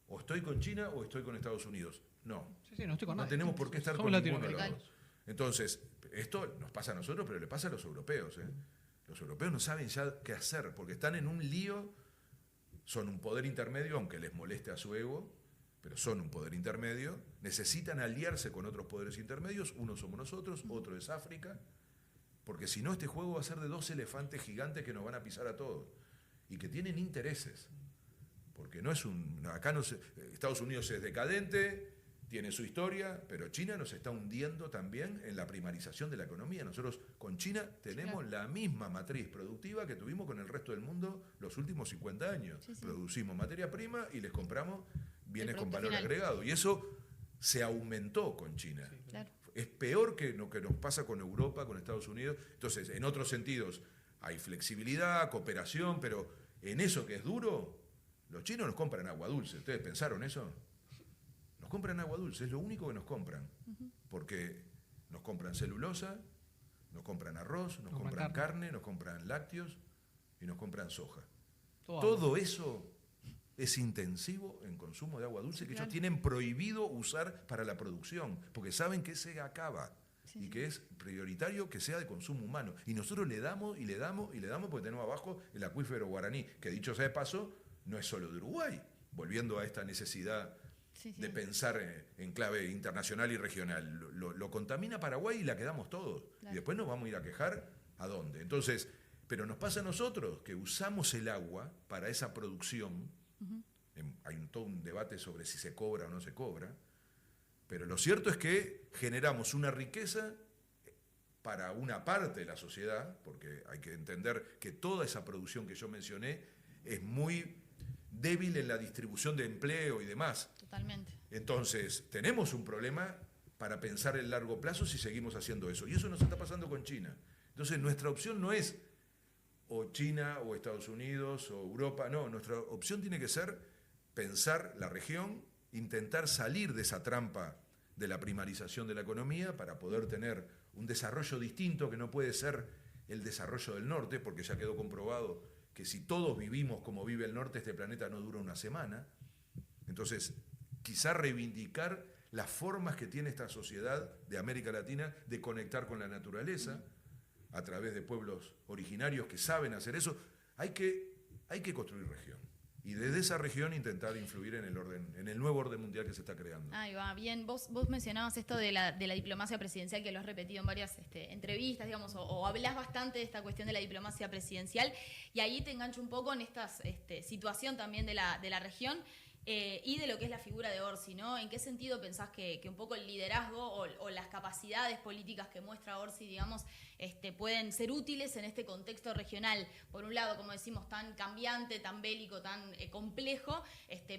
O estoy con China o estoy con Estados Unidos. No, no estoy con no nadie. tenemos por qué estar Somos con ninguno de los latinoamericanos. dos. Entonces, esto nos pasa a nosotros, pero le pasa a los europeos. Los europeos no saben ya qué hacer, porque están en un lío, son un poder intermedio, aunque les moleste a su ego, pero son un poder intermedio, necesitan aliarse con otros poderes intermedios, uno somos nosotros, otro es África, porque si no este juego va a ser de 2 elefantes gigantes que nos van a pisar a todos, y que tienen intereses, porque no es acá no Estados Unidos es decadente, tiene su historia, pero China nos está hundiendo también en la primarización de la economía. Nosotros con China tenemos la misma matriz productiva que tuvimos con el resto del mundo los últimos 50 años. Producimos materia prima y les compramos bienes con valor agregado. Y eso se aumentó con China. Claro. Es peor que lo que nos pasa con Europa, con Estados Unidos. Entonces, en otros sentidos, hay flexibilidad, cooperación, pero en eso que es duro, los chinos nos compran agua dulce. ¿Ustedes pensaron eso? Nos compran agua dulce, es lo único que nos compran. Porque nos compran celulosa, nos compran arroz, nos compran carne, nos compran lácteos y nos compran soja. Todo eso es intensivo en consumo de agua dulce que Claro. ellos tienen prohibido usar para la producción, porque saben que se acaba y que es prioritario que sea de consumo humano. Y nosotros le damos y le damos y le damos porque tenemos abajo el acuífero guaraní, que dicho sea de paso, no es solo de Uruguay, volviendo a esta necesidad de pensar en clave internacional y regional. Lo contamina Paraguay y la quedamos todos. Claro. Y después nos vamos a ir a quejar ¿a dónde? Entonces, pero nos pasa a nosotros que usamos el agua para esa producción. Hay todo un debate sobre si se cobra o no se cobra, pero lo cierto es que generamos una riqueza para una parte de la sociedad, porque hay que entender que toda esa producción que yo mencioné es muy débil en la distribución de empleo y demás. Totalmente. Entonces, tenemos un problema para pensar en largo plazo si seguimos haciendo eso. Y eso nos está pasando con China. Entonces, nuestra opción no es o China o Estados Unidos o Europa, no, nuestra opción tiene que ser pensar la región, intentar salir de esa trampa de la primarización de la economía para poder tener un desarrollo distinto que no puede ser el desarrollo del norte, porque ya quedó comprobado que si todos vivimos como vive el norte, este planeta no dura una semana. Entonces, quizá reivindicar las formas que tiene esta sociedad de América Latina de conectar con la naturaleza a través de pueblos originarios que saben hacer eso. Hay que construir región. Y desde esa región intentar influir en el nuevo orden mundial que se está creando. Ahí va, bien. Vos mencionabas esto de la diplomacia presidencial, que lo has repetido en varias entrevistas, digamos, o hablás bastante de esta cuestión de la diplomacia presidencial, y ahí te engancho un poco en esta situación también de la región y de lo que es la figura de Orsi, ¿no? ¿En qué sentido pensás que un poco el liderazgo o las capacidades políticas que muestra Orsi, digamos, pueden ser útiles en este contexto regional? Por un lado, como decimos, tan cambiante, tan bélico, tan complejo,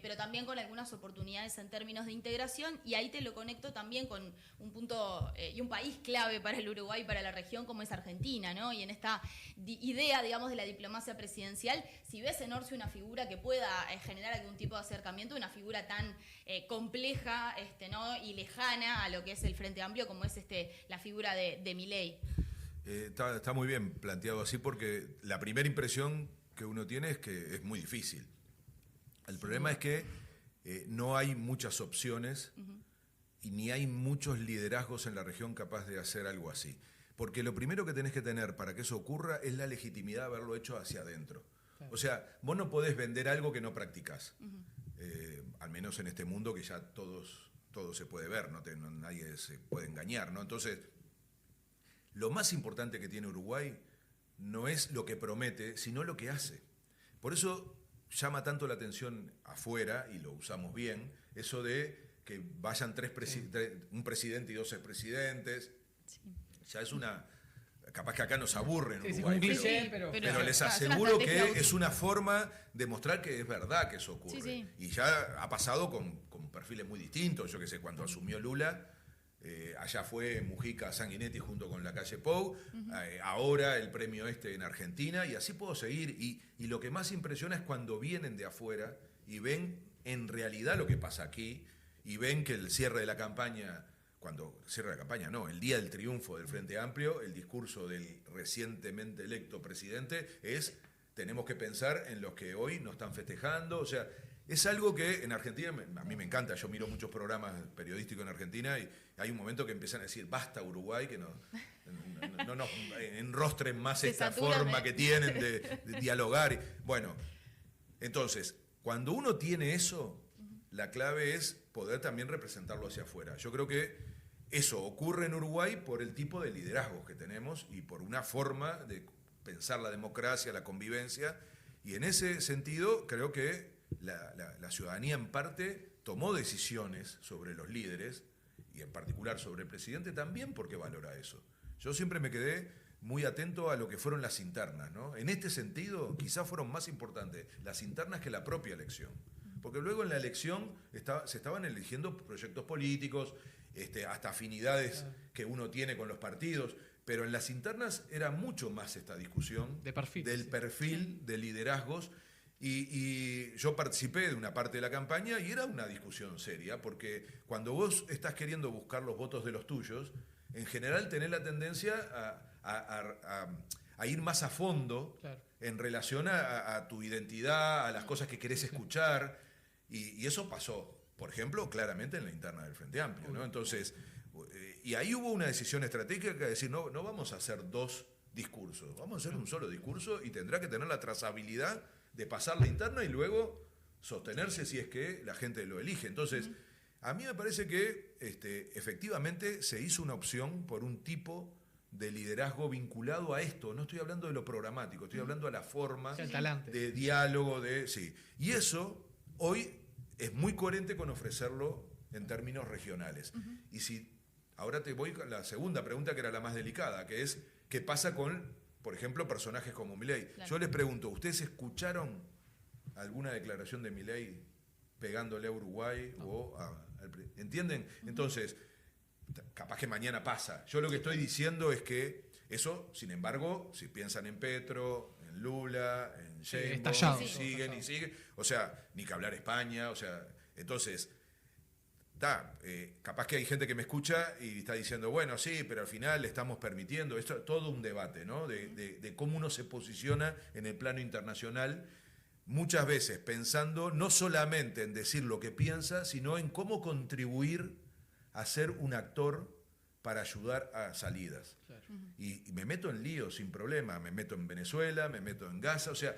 pero también con algunas oportunidades en términos de integración, y ahí te lo conecto también con un punto y un país clave para el Uruguay y para la región como es Argentina, ¿no? Y en esta idea, digamos, de la diplomacia presidencial, si ves en Orsi una figura que pueda generar algún tipo de acercamiento, una figura tan compleja, ¿no? Y lejana a lo que es el Frente Amplio como es la figura de Milei. Está muy bien planteado así, porque la primera impresión que uno tiene es que es muy difícil. El problema es que no hay muchas opciones y ni hay muchos liderazgos en la región capaz de hacer algo así. Porque lo primero que tenés que tener para que eso ocurra es la legitimidad de haberlo hecho hacia adentro. Claro. O sea, vos no podés vender algo que no practicás. Al menos en este mundo que ya todo se puede ver, nadie se puede engañar, ¿no? Entonces, lo más importante que tiene Uruguay no es lo que promete, sino lo que hace. Por eso llama tanto la atención afuera, y lo usamos bien, eso de que vayan un presidente y 12 presidentes. Sí. Ya es una... Capaz que acá nos aburre en Uruguay, pero les aseguro que es una forma de mostrar que es verdad que eso ocurre. Sí. Y ya ha pasado con perfiles muy distintos. Yo qué sé, cuando asumió Lula, allá fue Mujica Sanguinetti junto con la calle Pou, ahora el premio en Argentina, y así puedo seguir. Y lo que más impresiona es cuando vienen de afuera y ven en realidad lo que pasa aquí, y ven que el cierre de la campaña... Cuando cierra la campaña, no, el día del triunfo del Frente Amplio, el discurso del recientemente electo presidente es: tenemos que pensar en los que hoy no están festejando. O sea, es algo que en Argentina, a mí me encanta, yo miro muchos programas periodísticos en Argentina y hay un momento que empiezan a decir: basta Uruguay, que no nos enrostren más esta forma que tienen de dialogar. Bueno, entonces, cuando uno tiene eso, la clave es poder también representarlo hacia afuera. Yo creo que eso ocurre en Uruguay por el tipo de liderazgos que tenemos y por una forma de pensar la democracia, la convivencia, y en ese sentido creo que la ciudadanía en parte tomó decisiones sobre los líderes, y en particular sobre el presidente también, porque valora eso. Yo siempre me quedé muy atento a lo que fueron las internas, ¿no? En este sentido, quizás fueron más importantes las internas que la propia elección. Porque luego en la elección se estaban eligiendo proyectos políticos, hasta afinidades que uno tiene con los partidos, pero en las internas era mucho más esta discusión del perfil de liderazgos, y yo participé de una parte de la campaña y era una discusión seria, porque cuando vos estás queriendo buscar los votos de los tuyos, en general tenés la tendencia a a ir más a fondo Claro. en relación a tu identidad, a las cosas que querés escuchar, y eso pasó, por ejemplo, claramente en la interna del Frente Amplio, ¿no? Entonces, y ahí hubo una decisión estratégica de decir, no vamos a hacer dos discursos, vamos a hacer un solo discurso y tendrá que tener la trazabilidad de pasar la interna y luego sostenerse si es que la gente lo elige. Entonces, a mí me parece que efectivamente se hizo una opción por un tipo de liderazgo vinculado a esto. No estoy hablando de lo programático, estoy hablando de la forma El talante. de diálogo, sí. Y eso hoy es muy coherente con ofrecerlo en términos regionales. Y si ahora te voy con la segunda pregunta, que era la más delicada, que es ¿qué pasa con, por ejemplo, personajes como Milei? Claro. Yo les pregunto, ¿ustedes escucharon alguna declaración de Milei pegándole a Uruguay ¿entienden? Entonces, capaz que mañana pasa. Yo lo que estoy diciendo es que eso, sin embargo, si piensan en Petro, en Lula, en Sheinbaum, estallado. y siguen y siguen, o sea, ni que hablar España, o sea, entonces, capaz que hay gente que me escucha y está diciendo, bueno, sí, pero al final le estamos permitiendo, esto es todo un debate, ¿no? De cómo uno se posiciona en el plano internacional, muchas veces pensando no solamente en decir lo que piensa, sino en cómo contribuir a ser un actor para ayudar a salidas. Claro. Y me meto en líos sin problema, me meto en Venezuela, me meto en Gaza, o sea,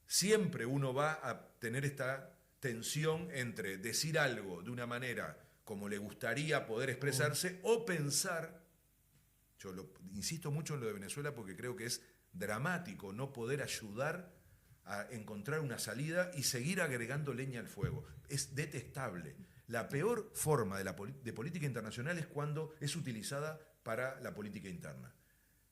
siempre uno va a tener esta tensión entre decir algo de una manera como le gustaría poder expresarse o pensar, insisto mucho en lo de Venezuela porque creo que es dramático no poder ayudar a encontrar una salida y seguir agregando leña al fuego. Es detestable. La peor forma de política internacional es cuando es utilizada para la política interna.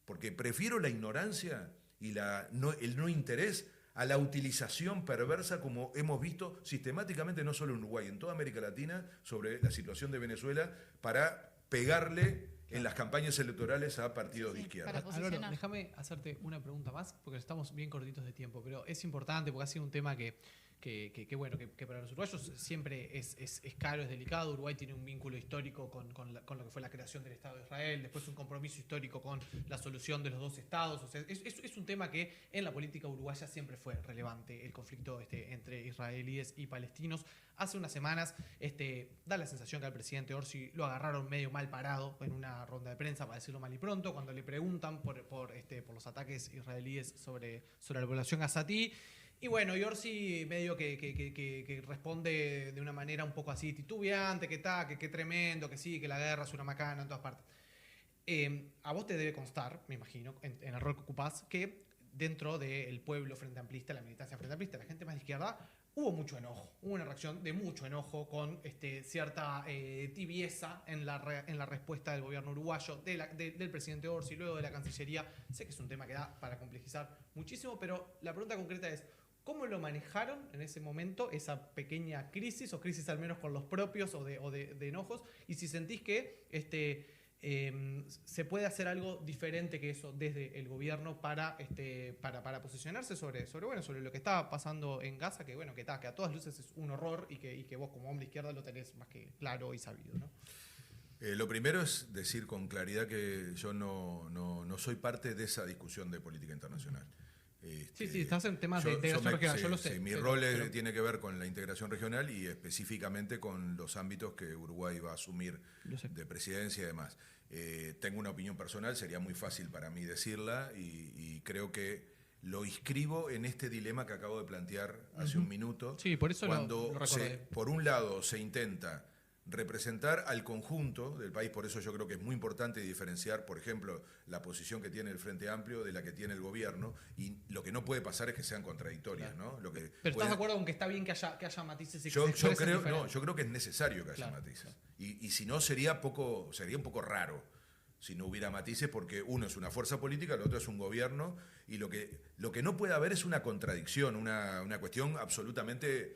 Porque prefiero la ignorancia y el no interés a la utilización perversa como hemos visto sistemáticamente no solo en Uruguay, en toda América Latina, sobre la situación de Venezuela para pegarle en las campañas electorales a partidos de izquierda. para posicionar. Álvaro, déjame hacerte una pregunta más, porque estamos bien cortitos de tiempo, pero es importante porque ha sido un tema que para los uruguayos siempre es caro, es delicado. Uruguay tiene un vínculo histórico con lo que fue la creación del Estado de Israel, después un compromiso histórico con la solución de los dos estados. O sea, es un tema que en la política uruguaya siempre fue relevante, el conflicto entre israelíes y palestinos. Hace unas semanas da la sensación que al presidente Orsi lo agarraron medio mal parado en una ronda de prensa, para decirlo mal y pronto, cuando le preguntan por los ataques israelíes sobre la población gazatí. Y bueno, y Orsi medio que responde de una manera un poco así titubeante, que tremendo, que sí, que la guerra es una macana en todas partes. A vos te debe constar, me imagino, en el rol que ocupás, que dentro del pueblo frente amplista, la militancia frente amplista, la gente más de izquierda, hubo mucho enojo, hubo una reacción de mucho enojo con cierta tibieza en la respuesta del gobierno uruguayo, del presidente Orsi, luego de la Cancillería. Sé que es un tema que da para complejizar muchísimo, pero la pregunta concreta es, ¿cómo lo manejaron en ese momento, esa pequeña crisis, o crisis al menos con los propios, o de enojos? Y si sentís que se puede hacer algo diferente que eso desde el gobierno para posicionarse sobre lo que está pasando en Gaza, que a todas luces es un horror y que vos como hombre izquierda lo tenés más que claro y sabido, ¿no? Lo primero es decir con claridad que yo no soy parte de esa discusión de política internacional. Sí, estás en temas de integración regional, yo lo sé. Sí, mi rol tiene que ver con la integración regional y específicamente con los ámbitos que Uruguay va a asumir de presidencia y demás. Tengo una opinión personal, sería muy fácil para mí decirla y creo que lo inscribo en este dilema que acabo de plantear hace un minuto. Sí, por eso cuando lo recordé. por un lado se intenta representar al conjunto del país, por eso yo creo que es muy importante diferenciar, por ejemplo, la posición que tiene el Frente Amplio de la que tiene el gobierno, y lo que no puede pasar es que sean contradictorias, ¿no? Pero ¿estás de acuerdo con que está bien que haya matices? Yo creo que es necesario que haya matices. Y si no, sería un poco raro si no hubiera matices, porque uno es una fuerza política, el otro es un gobierno, y lo que no puede haber es una contradicción, una cuestión absolutamente,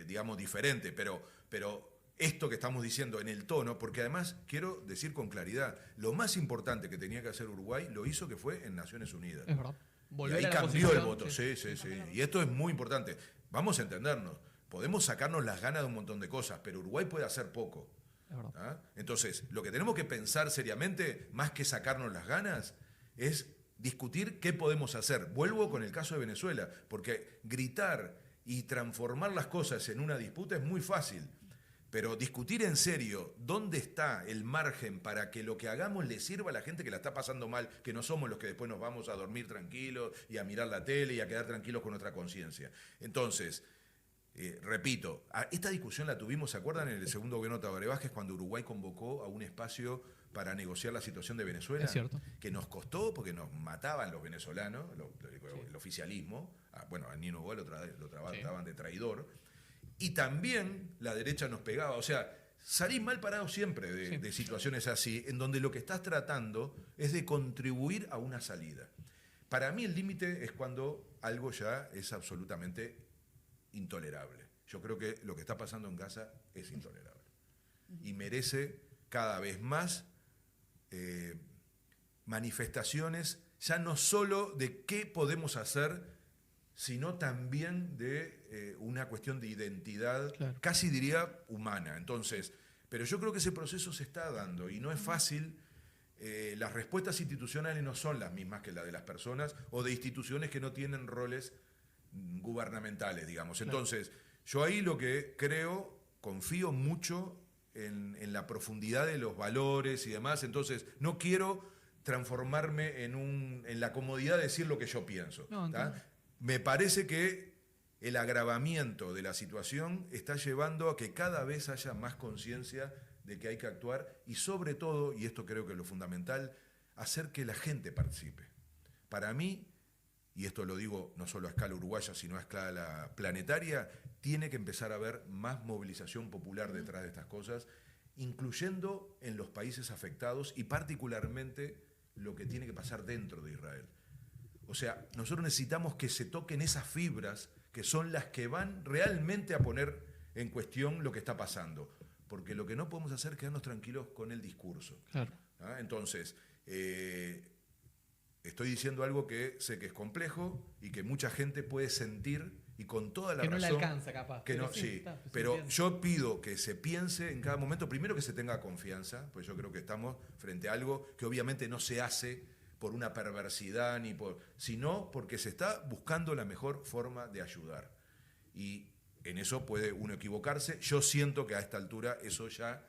digamos, diferente, pero esto que estamos diciendo en el tono, porque además quiero decir con claridad, lo más importante que tenía que hacer Uruguay lo hizo, que fue en Naciones Unidas. Es verdad. Y ahí cambió el voto, sí. Y esto es muy importante. Vamos a entendernos, podemos sacarnos las ganas de un montón de cosas, pero Uruguay puede hacer poco. Es verdad. ¿Ah? Entonces, lo que tenemos que pensar seriamente, más que sacarnos las ganas, es discutir qué podemos hacer. Vuelvo con el caso de Venezuela, porque gritar y transformar las cosas en una disputa es muy fácil. Pero discutir en serio dónde está el margen para que lo que hagamos le sirva a la gente que la está pasando mal, que no somos los que después nos vamos a dormir tranquilos y a mirar la tele y a quedar tranquilos con nuestra conciencia. Entonces, repito, esta discusión la tuvimos, ¿se acuerdan? En el segundo gobierno de Tabaré Vázquez, cuando Uruguay convocó a un espacio para negociar la situación de Venezuela. Es cierto. Que nos costó porque nos mataban los venezolanos, el oficialismo. Bueno, a Nino Boa lo trataban de traidor. Y también la derecha nos pegaba. O sea, salís mal parado siempre de situaciones así, en donde lo que estás tratando es de contribuir a una salida. Para mí el límite es cuando algo ya es absolutamente intolerable. Yo creo que lo que está pasando en Gaza es intolerable. Y merece cada vez más manifestaciones, ya no solo de qué podemos hacer, sino también de una cuestión de identidad, casi diría humana. Entonces, pero yo creo que ese proceso se está dando y no es fácil. Las respuestas institucionales no son las mismas que las de las personas o de instituciones que no tienen roles gubernamentales, digamos. Entonces, yo ahí lo que creo, confío mucho en la profundidad de los valores y demás. Entonces, no quiero transformarme en la comodidad de decir lo que yo pienso. Me parece que el agravamiento de la situación está llevando a que cada vez haya más conciencia de que hay que actuar y sobre todo, y esto creo que es lo fundamental, hacer que la gente participe. Para mí, y esto lo digo no solo a escala uruguaya, sino a escala planetaria, tiene que empezar a haber más movilización popular detrás de estas cosas, incluyendo en los países afectados y particularmente lo que tiene que pasar dentro de Israel. O sea, nosotros necesitamos que se toquen esas fibras que son las que van realmente a poner en cuestión lo que está pasando. Porque lo que no podemos hacer es quedarnos tranquilos con el discurso. Claro. Entonces, estoy diciendo algo que sé que es complejo y que mucha gente puede sentir y con toda la razón. Que no le alcanza, capaz. Que no, sí, pero yo pido que se piense en cada momento, primero que se tenga confianza, pues yo creo que estamos frente a algo que obviamente no se hace por una perversidad, sino porque se está buscando la mejor forma de ayudar. Y en eso puede uno equivocarse. Yo siento que a esta altura eso ya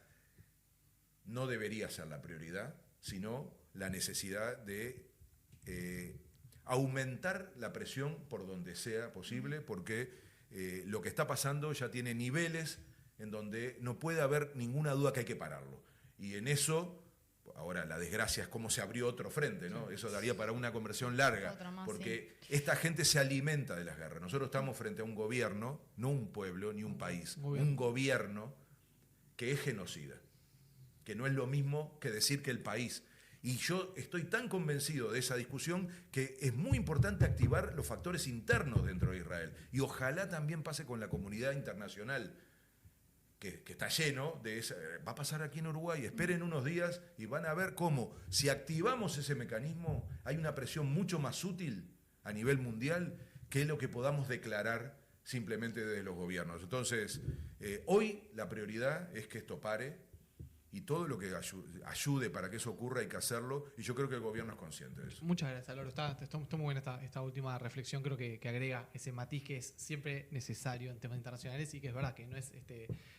no debería ser la prioridad, sino la necesidad de aumentar la presión por donde sea posible, porque lo que está pasando ya tiene niveles en donde no puede haber ninguna duda que hay que pararlo. Y en eso, ahora la desgracia es cómo se abrió otro frente, ¿no? Eso daría para una conversación larga, porque esta gente se alimenta de las guerras. Nosotros estamos frente a un gobierno, no un pueblo ni un país, un gobierno que es genocida, que no es lo mismo que decir que el país. Y yo estoy tan convencido de esa discusión que es muy importante activar los factores internos dentro de Israel. Y ojalá también pase con la comunidad internacional, que está lleno de esa. Va a pasar aquí en Uruguay, esperen unos días y van a ver cómo, si activamos ese mecanismo, hay una presión mucho más útil a nivel mundial que lo que podamos declarar simplemente desde los gobiernos. Entonces, hoy la prioridad es que esto pare. Y todo lo que ayude para que eso ocurra hay que hacerlo, y yo creo que el gobierno es consciente de eso. Muchas gracias, Álvaro. Está muy buena esta última reflexión, creo que agrega ese matiz que es siempre necesario en temas internacionales y que es verdad que no es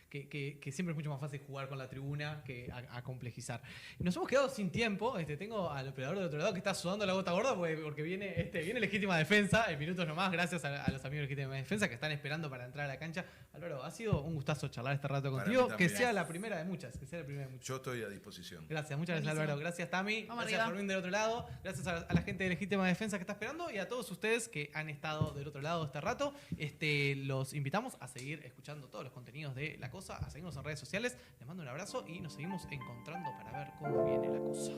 que siempre es mucho más fácil jugar con la tribuna que a complejizar. Nos hemos quedado sin tiempo. Tengo al operador del otro lado que está sudando la gota gorda porque viene Legítima Defensa en minutos nomás, gracias a los amigos de Legítima Defensa que están esperando para entrar a la cancha. Álvaro, ha sido un gustazo charlar este rato contigo, que sea la primera de muchas, Yo estoy a disposición. Gracias, muchas gracias Álvaro, gracias Tami, Vamos gracias arriba. Fermín del otro lado, gracias a la gente de Legítima Defensa que está esperando y a todos ustedes que han estado del otro lado este rato. Los invitamos a seguir escuchando todos los contenidos de La Cosa, a seguirnos en redes sociales. Les mando un abrazo y nos seguimos encontrando para ver cómo viene la cosa.